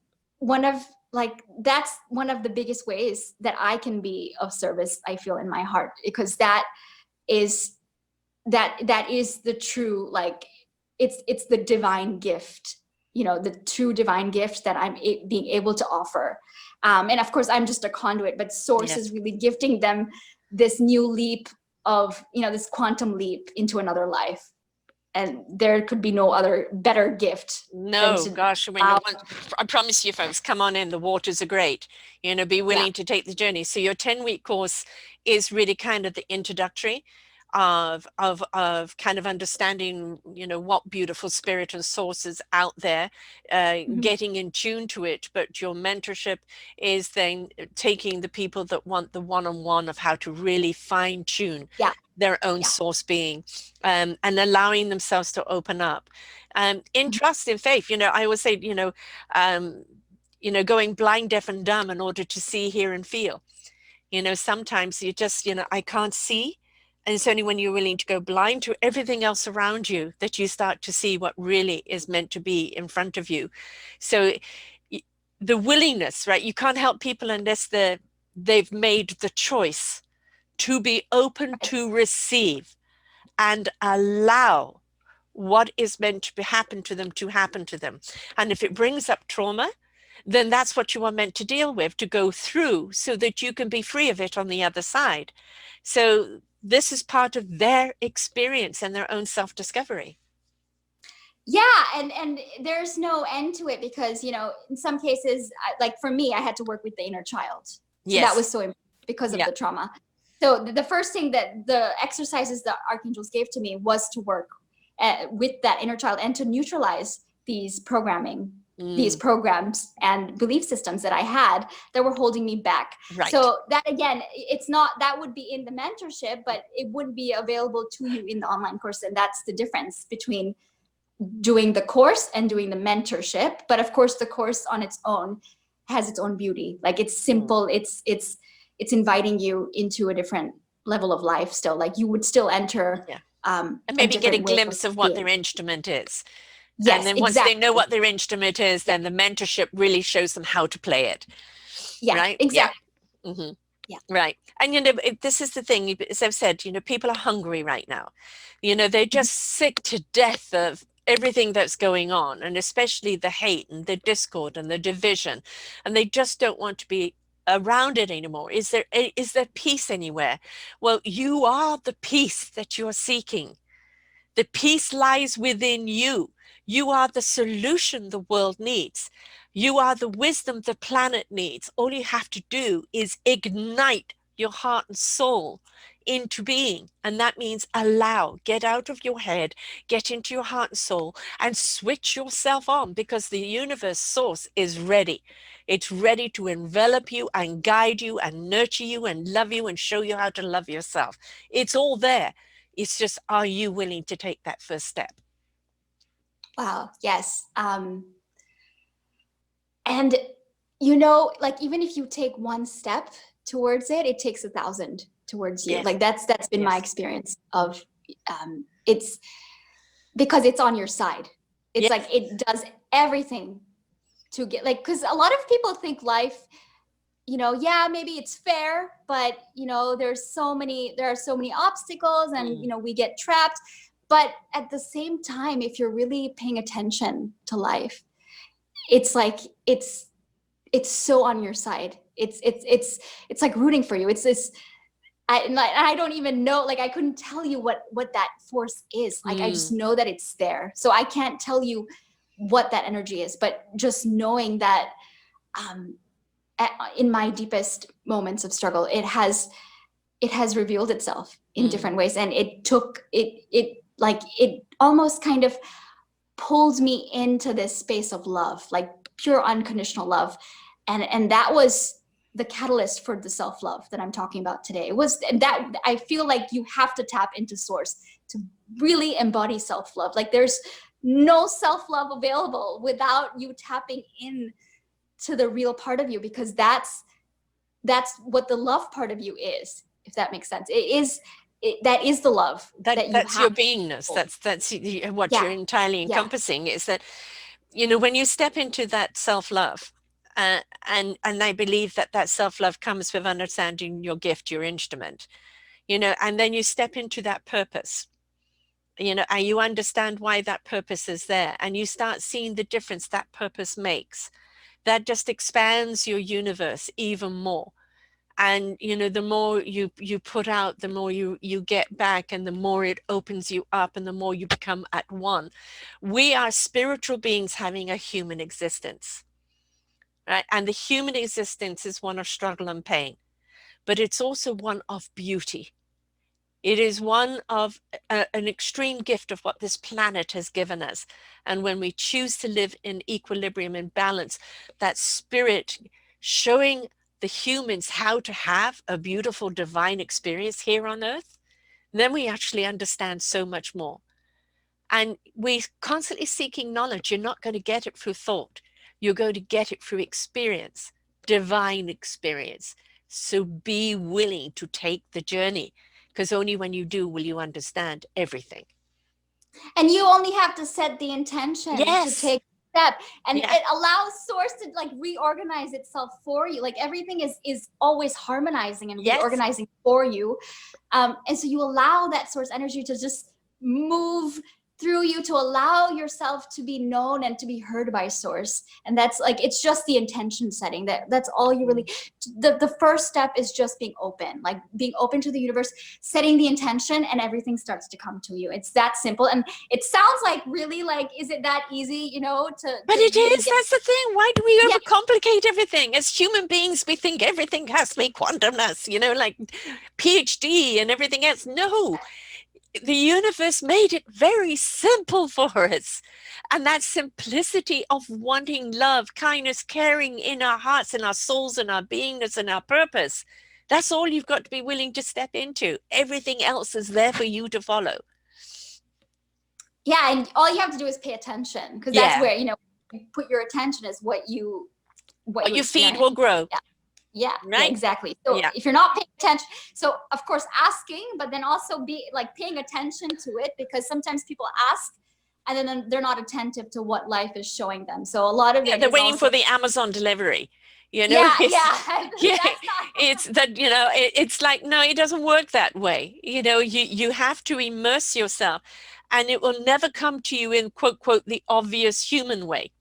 Speaker 2: that's one of the biggest ways that I can be of service, I feel, in my heart, because that is the true, like, it's the divine gift, you know, the true divine gift that I'm being able to offer. And of course I'm just a conduit, but source is really gifting them this new leap of, you know, this quantum leap into another life. And there could be no other better gift.
Speaker 1: Gosh, I promise you folks, come on in, the waters are great, you know, be willing to take the journey. So your 10-week course is really kind of the introductory of kind of understanding, you know, what beautiful spirit and sources out there, getting in tune to it. But your mentorship is then taking the people that want the one-on-one of how to really fine tune their own source being, and allowing themselves to open up, in trust, in faith. You know, I always say, going blind, deaf and dumb in order to see, hear and feel. You know, sometimes you just, you know, I can't see. And it's only when you're willing to go blind to everything else around you that you start to see what really is meant to be in front of you. So the willingness, right? You can't help people unless they've made the choice to be open to receive and allow what is meant to happen to them. And if it brings up trauma, then that's what you are meant to deal with, to go through, so that you can be free of it on the other side. So this is part of their experience and their own self-discovery.
Speaker 2: Yeah, and there's no end to it, because, you know, in some cases, like for me, I had to work with the inner child. So that was so important. because of
Speaker 1: Yeah.
Speaker 2: the trauma. So the first thing that the exercises that archangels gave to me was to work with that inner child and to neutralize these these programs and belief systems that I had that were holding me back.
Speaker 1: Right.
Speaker 2: So that, again, it's not, that would be in the mentorship, but it wouldn't be available to you in the online course. And that's the difference between doing the course and doing the mentorship. But of course, the course on its own has its own beauty. Like, it's simple. It's inviting you into a different level of life still. Like, you would still enter
Speaker 1: and maybe get a glimpse of what their instrument is.
Speaker 2: Yes,
Speaker 1: and then once
Speaker 2: exactly.
Speaker 1: they know what their instrument is, then the mentorship really shows them how to play it.
Speaker 2: Yeah,
Speaker 1: right?
Speaker 2: exactly.
Speaker 1: Yeah. Mm-hmm.
Speaker 2: Yeah.
Speaker 1: Right. And, this is the thing, as I've said, people are hungry right now. They're just sick to death of everything that's going on, and especially the hate and the discord and the division. And they just don't want to be around it anymore. Is there peace anywhere? Well, you are the peace that you're seeking. The peace lies within you. You are the solution the world needs. You are the wisdom the planet needs. All you have to do is ignite your heart and soul into being. And that means get out of your head, get into your heart and soul, and switch yourself on, because the universe source is ready. It's ready to envelop you and guide you and nurture you and love you and show you how to love yourself. It's all there. It's just, are you willing to take that first step?
Speaker 2: Wow. Yes. And, like, even if you take one step towards it, it takes 1,000 towards you.
Speaker 1: Yes.
Speaker 2: Like, that's been my experience of, it's because it's on your side. It's like, it does everything to get, like, because a lot of people think life, maybe it's fair, but there are so many obstacles, and we get trapped. But at the same time, if you're really paying attention to life, it's like it's so on your side. It's like rooting for you. It's this. I don't even know, like, I couldn't tell you what that force is. Like, I just know that it's there. So I can't tell you what that energy is, but just knowing that, in my deepest moments of struggle, it has revealed itself in different ways. And it almost kind of pulled me into this space of love, like pure unconditional love. And that was the catalyst for the self-love that I'm talking about today. It was that I feel like you have to tap into source to really embody self-love. Like, there's no self-love available without you tapping in to the real part of you, because that's what the love part of you is, if that makes sense. That is the love that you
Speaker 1: that's
Speaker 2: have.
Speaker 1: your beingness. That's what you're entirely encompassing. Is that, when you step into that self-love, and I believe that self-love comes with understanding your gift, your instrument, and then you step into that purpose, and you understand why that purpose is there, and you start seeing the difference that purpose makes. That just expands your universe even more. And the more you put out, the more you get back, and the more it opens you up, and the more you become at one. We are spiritual beings having a human existence, right? And the human existence is one of struggle and pain, but it's also one of beauty. It is one of an extreme gift of what this planet has given us. And when we choose to live in equilibrium and balance, that spirit showing the humans how to have a beautiful divine experience here on earth, then we actually understand so much more. And we're constantly seeking knowledge. You're not going to get it through thought. You're going to get it through experience, divine experience. So be willing to take the journey, because only when you do will you understand everything.
Speaker 2: And you only have to set the intention to take a step, and it allows source to, like, reorganize itself for you. Like, everything is always harmonizing and reorganizing for you. And so you allow that source energy to just move through you to allow yourself to be known and to be heard by source. And that's like, it's just the intention setting. That's all you really, the first step is just being open, like being open to the universe, setting the intention, and everything starts to come to you. It's that simple. And it sounds like really like, is it that easy, you know,
Speaker 1: But it
Speaker 2: really
Speaker 1: is, that's the thing. Why do we
Speaker 2: Yeah.
Speaker 1: overcomplicate everything? As human beings, we think everything has to be quantumness, you know, like PhD and everything else. No, the universe made it very simple for us. And that simplicity of wanting love, kindness, caring in our hearts and our souls and our beingness and our purpose, that's all you've got to be willing to step into. Everything else is there for you to follow.
Speaker 2: Yeah, and all you have to do is pay attention, because that's where, you know, you put your attention is what you
Speaker 1: feed will grow.
Speaker 2: Yeah,
Speaker 1: right?
Speaker 2: Yeah, exactly. So if you're not paying attention, so of course asking, but then also be like paying attention to it, because sometimes people ask and then they're not attentive to what life is showing them. So a lot of it
Speaker 1: they're
Speaker 2: is
Speaker 1: waiting
Speaker 2: also,
Speaker 1: for the Amazon delivery. You know, it's that, you know, it's like, no, it doesn't work that way. You know, you have to immerse yourself, and it will never come to you in quote, quote, the obvious human way.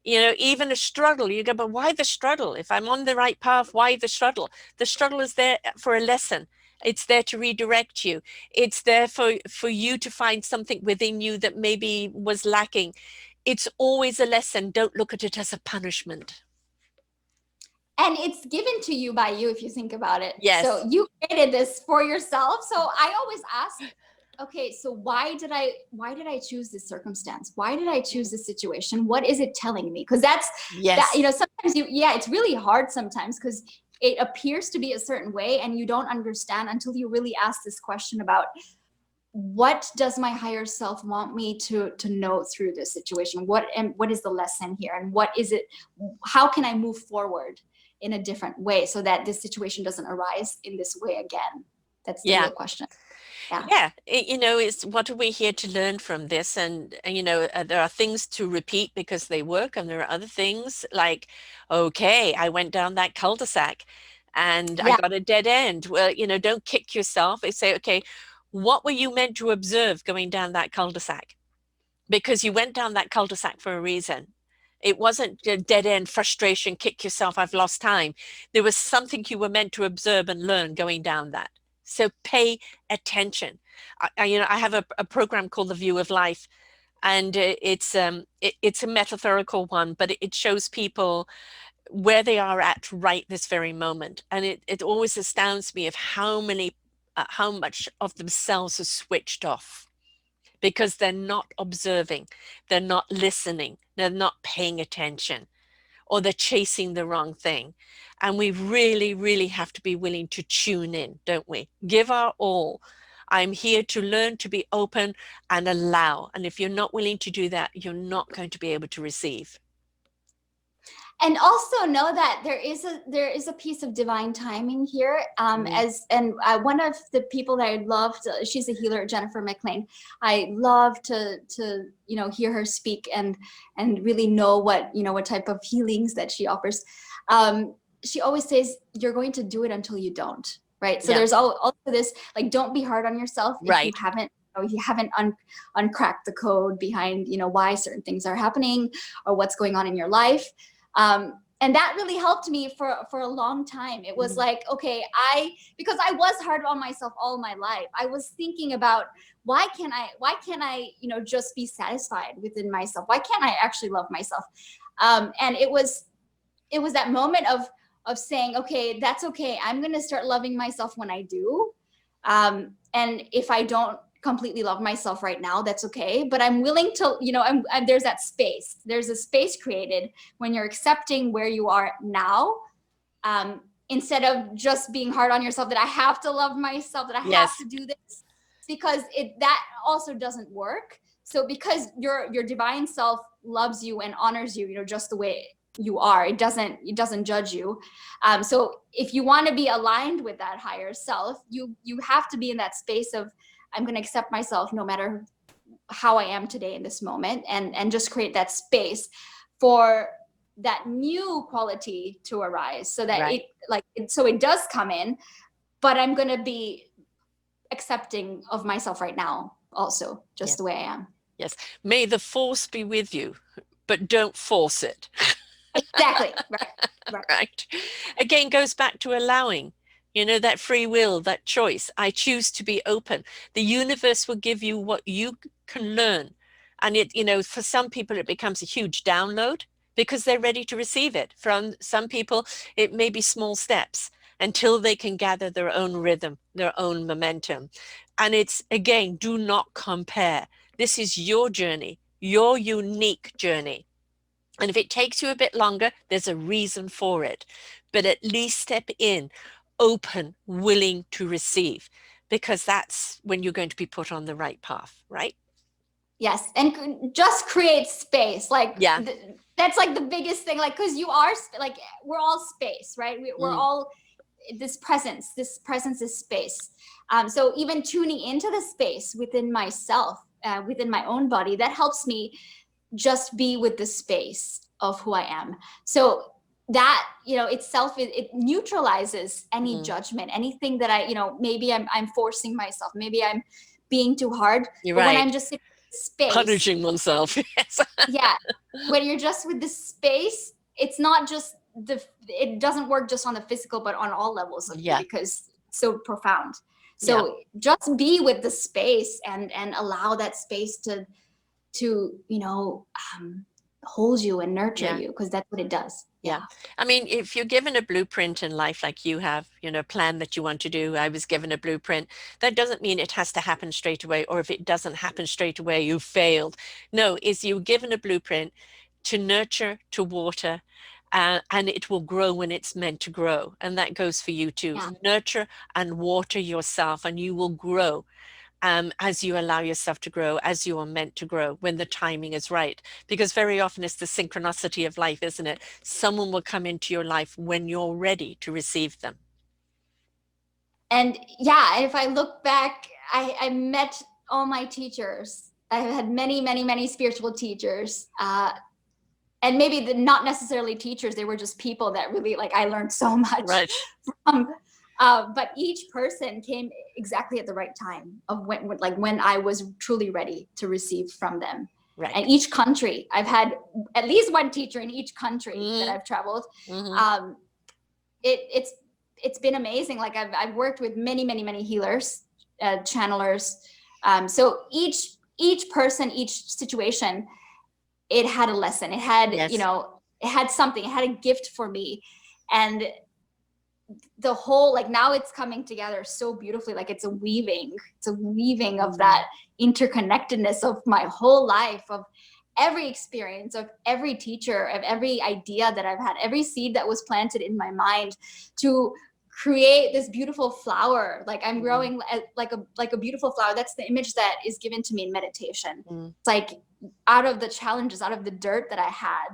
Speaker 1: You know, even a struggle, you go, but why the struggle? If I'm on the right path, why the struggle? The struggle is there for a lesson. It's there to redirect you. It's there for you to find something within you that maybe was lacking. It's always a lesson. Don't look at it as a punishment.
Speaker 2: And it's given to you by you, if you think about it.
Speaker 1: Yes.
Speaker 2: So you created this for yourself. So I always ask, okay, so why did I choose this circumstance? Why did I choose this situation? What is it telling me? Because that, you know, sometimes it's really hard sometimes, because it appears to be a certain way and you don't understand until you really ask this question about, what does my higher self want me to know through this situation? What is the lesson here? And what is it? How can I move forward in a different way so that this situation doesn't arise in this way again? That's the real question.
Speaker 1: You know, it's what are we here to learn from this? And you know, there are things to repeat because they work, and there are other things like, okay, I went down that cul-de-sac and I got a dead end. Well, you know, don't kick yourself. They say, okay, what were you meant to observe going down that cul-de-sac? Because you went down that cul-de-sac for a reason. It wasn't a dead end, frustration, kick yourself, I've lost time. There was something you were meant to observe and learn going down that. So pay attention. You know, I have a program called The View of Life, and it's a metaphorical one, but it shows people where they are at right this very moment. And it always astounds me of how much of themselves are switched off because they're not observing, they're not listening, they're not paying attention, or they're chasing the wrong thing. And we really, really have to be willing to tune in, don't we? Give our all. I'm here to learn, to be open and allow. And if you're not willing to do that, you're not going to be able to receive.
Speaker 2: And also know that there is a piece of divine timing here. One of the people that I loved, she's a healer, Jennifer McLean. I love to you know, hear her speak and really know what, you know, what type of healings that she offers. She always says, you're going to do it until you don't, right? So there's also this, like, don't be hard on yourself if you haven't, if you haven't uncracked the code behind, you know, why certain things are happening or what's going on in your life. And that really helped me for a long time. It was like, okay, because I was hard on myself all my life. I was thinking about, why can't I, you know, just be satisfied within myself? Why can't I actually love myself? And it was that moment of saying, okay, that's okay. I'm going to start loving myself when I do. And if I don't completely love myself right now, that's okay. But I'm willing to, you know, there's that space. There's a space created when you're accepting where you are now, instead of just being hard on yourself that I have to love myself, that I have to do this, because that also doesn't work. So because your divine self loves you and honors you, you know, just the way you are, it doesn't judge you. So if you want to be aligned with that higher self, you have to be in that space of, I'm going to accept myself no matter how I am today in this moment, and just create that space for that new quality to arise, so that it does come in, but I'm going to be accepting of myself right now, also just
Speaker 1: Yeah.
Speaker 2: the way I am.
Speaker 1: Yes. May the force be with you, but don't force it.
Speaker 2: Exactly. Right. Right.
Speaker 1: Right. Again, goes back to allowing, that free will, that choice. I choose to be open. The universe will give you what you can learn. And for some people, it becomes a huge download because they're ready to receive it. From some people, it may be small steps until they can gather their own rhythm, their own momentum. And it's, again, do not compare. This is your journey, your unique journey. And if it takes you a bit longer, there's a reason for it. But at least step in, open, willing to receive, because that's when you're going to be put on the right path, right?
Speaker 2: Yes. And just create space. Like
Speaker 1: Yeah.
Speaker 2: that's like the biggest thing. Like, because you are like, we're all space, right? We're all this presence. This presence is space. So even tuning into the space within myself, within my own body, that helps me just be with the space of who I am. So that, itself, it neutralizes any judgment, anything that I, maybe I'm forcing myself, maybe I'm being too hard.
Speaker 1: You're
Speaker 2: but
Speaker 1: right.
Speaker 2: when I'm just in space,
Speaker 1: Punishing oneself. Yes.
Speaker 2: yeah, when you're just with the space, it's not just it doesn't work just on the physical, but on all levels of you, because it's so profound. So just be with the space and allow that space to hold you and nurture you, because that's what it does.
Speaker 1: Yeah. I mean, if you're given a blueprint in life like you have, a plan that you want to do, I was given a blueprint, that doesn't mean it has to happen straight away, or if it doesn't happen straight away, you failed. No, is you're given a blueprint to nurture, to water, and it will grow when it's meant to grow. And that goes for you too. Nurture and water yourself, and you will grow. As you allow yourself to grow, as you are meant to grow, when the timing is right. Because very often it's the synchronicity of life, isn't it? Someone will come into your life when you're ready to receive them.
Speaker 2: And yeah, if I look back, I met all my teachers. I've had many, many, many spiritual teachers. And maybe not necessarily teachers, they were just people that really, like, I learned so much from. But each person came exactly at the right time of when I was truly ready to receive from them.
Speaker 1: Right.
Speaker 2: And each country, I've had at least one teacher in each country that I've traveled. It's been amazing. Like I've worked with many, many, many healers, channelers. So each person, each situation, it had a lesson. It had, it had something. It had a gift for me, and the whole, like, now it's coming together so beautifully. Like it's a weaving of that interconnectedness of my whole life, of every experience, of every teacher, of every idea that I've had, every seed that was planted in my mind to create this beautiful flower. Like I'm growing like a beautiful flower. That's the image that is given to me in meditation. It's like out of the challenges, out of the dirt that I had,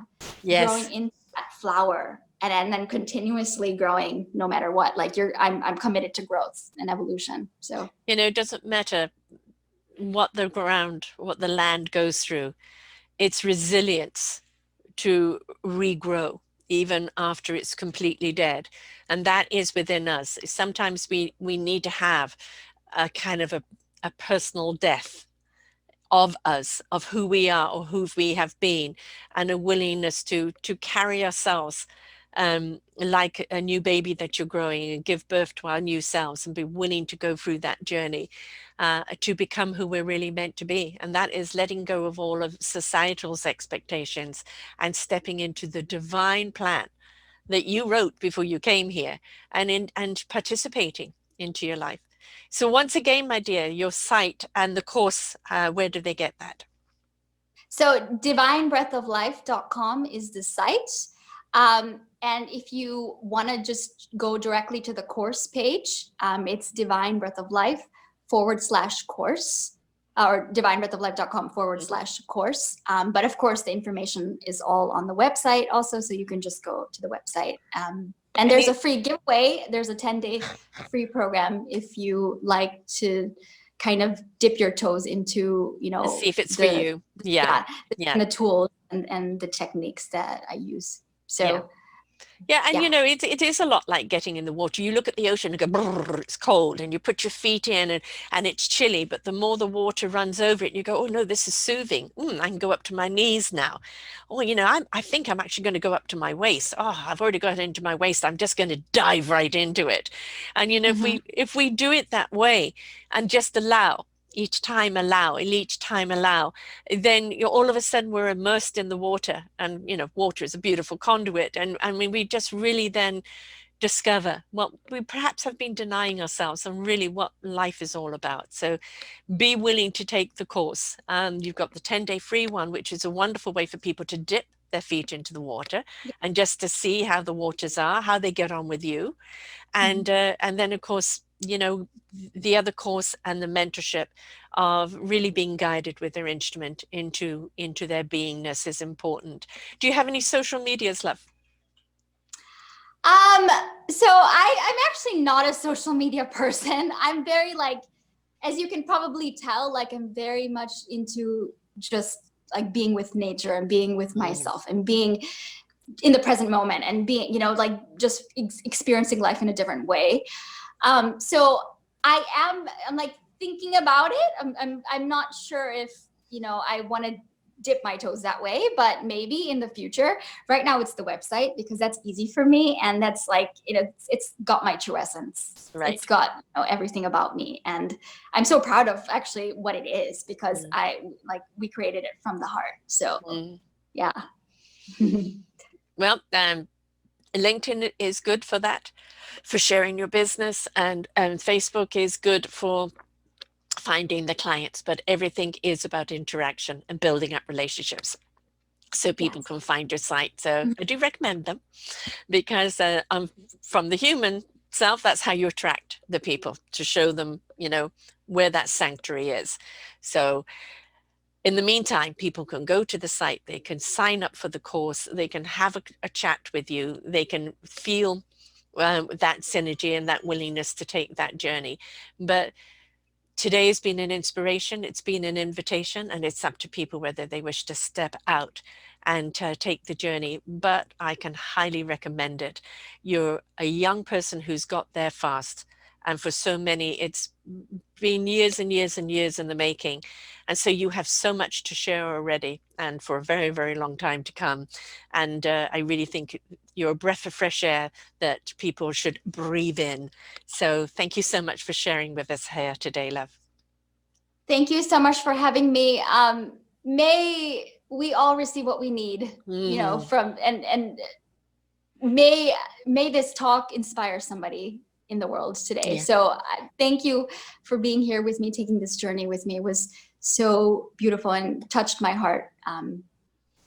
Speaker 2: growing into that flower, and then continuously growing no matter what. Like I'm committed to growth and evolution. So
Speaker 1: it doesn't matter what the land goes through. It's resilience to regrow even after it's completely dead. And that is within us. Sometimes we need to have a kind of a personal death of us, of who we are or who we have been, and a willingness to carry ourselves like a new baby that you're growing, and give birth to our new selves and be willing to go through that journey to become who we're really meant to be. And that is letting go of all of societal's expectations and stepping into the divine plan that you wrote before you came here, and participating into your life. So once again, my dear, your site and the course, where do they get that?
Speaker 2: So divinebreathoflife.com is the site. And if you want to just go directly to the course page, it's divinebreathoflife.com/course, or divinebreathoflife.com/course. But of course, the information is all on the website also, so you can just go to the website. And there's a free giveaway. There's a 10-day free program if you like to kind of dip your toes into,
Speaker 1: see if it's for you.
Speaker 2: The tools and the techniques that I use. So
Speaker 1: Yeah, and
Speaker 2: Yeah.
Speaker 1: you know, it is a lot like getting in the water. You look at the ocean and go, "Brrr, it's cold," and you put your feet in and it's chilly, but the more the water runs over it, you go, oh no, this is soothing. I can go up to my knees now. Or, you know, I think I'm actually going to go up to my waist. Oh, I've already got into my waist. I'm just going to dive right into it. And, you know,
Speaker 2: Hmm.
Speaker 1: if we do it that way and just each time allow, then you're all of a sudden we're immersed in the water, and you know water is a beautiful conduit, and I mean we just really then discover what we perhaps have been denying ourselves and really what life is all about. So be willing to take the course. You've got the 10-day free one, which is a wonderful way for people to dip their feet into the water and just to see how the waters are, how they get on with you. And then of course, you know, the other course and the mentorship of really being guided with their instrument into their beingness is important. Do you have any social medias, love?
Speaker 2: Um, so I'm actually not a social media person. I'm very like, as you can probably tell, like I'm very much into just like being with nature and being with myself and being in the present moment and being, you know, like just experiencing life in a different way. So I'm like thinking about it. I'm not sure if, you know, I want to dip my toes that way, but maybe in the future. Right now it's the website because that's easy for me. And that's like, you know, it's got my true essence.
Speaker 1: Right.
Speaker 2: It's got, you know, everything about me. And I'm so proud of actually what it is because we created it from the heart. So yeah.
Speaker 1: Well, LinkedIn is good for that, for sharing your business, and Facebook is good for finding the clients, but everything is about interaction and building up relationships so people can find your site. So I do recommend them because from the human self, that's how you attract the people, to show them, you know, where that sanctuary is. So in the meantime, people can go to the site, they can sign up for the course, they can have a chat with you, they can feel that synergy and that willingness to take that journey. But today has been an inspiration, it's been an invitation, and it's up to people whether they wish to step out and take the journey. But I can highly recommend it. You're a young person who's got there fast. And for so many, it's been years and years and years in the making. And so you have so much to share already, and for a very, very long time to come. And I really think you're a breath of fresh air that people should breathe in. So thank you so much for sharing with us here today, love.
Speaker 2: Thank you so much for having me. May we all receive what we need, you know, from and may this talk inspire somebody in the world today.
Speaker 1: Yeah.
Speaker 2: So thank you for being here with me, taking this journey with me. It was so beautiful and touched my heart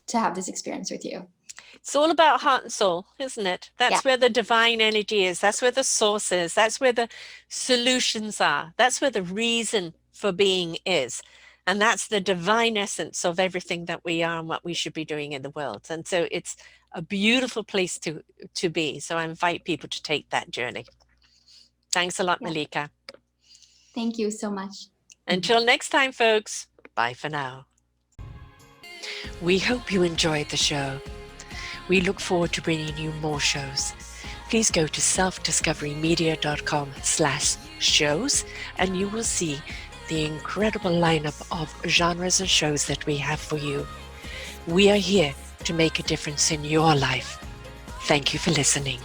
Speaker 2: to have this experience with you.
Speaker 1: It's all about heart and soul, isn't it? That's where the divine energy is. That's where the source is. That's where the solutions are. That's where the reason for being is. And that's the divine essence of everything that we are and what we should be doing in the world. And so it's a beautiful place to be. So I invite people to take that journey. Thanks a lot, Malika.
Speaker 2: Thank you so much.
Speaker 1: Until next time, folks. Bye for now. We hope you enjoyed the show. We look forward to bringing you more shows. Please go to selfdiscoverymedia.com/shows and you will see the incredible lineup of genres and shows that we have for you. We are here to make a difference in your life. Thank you for listening.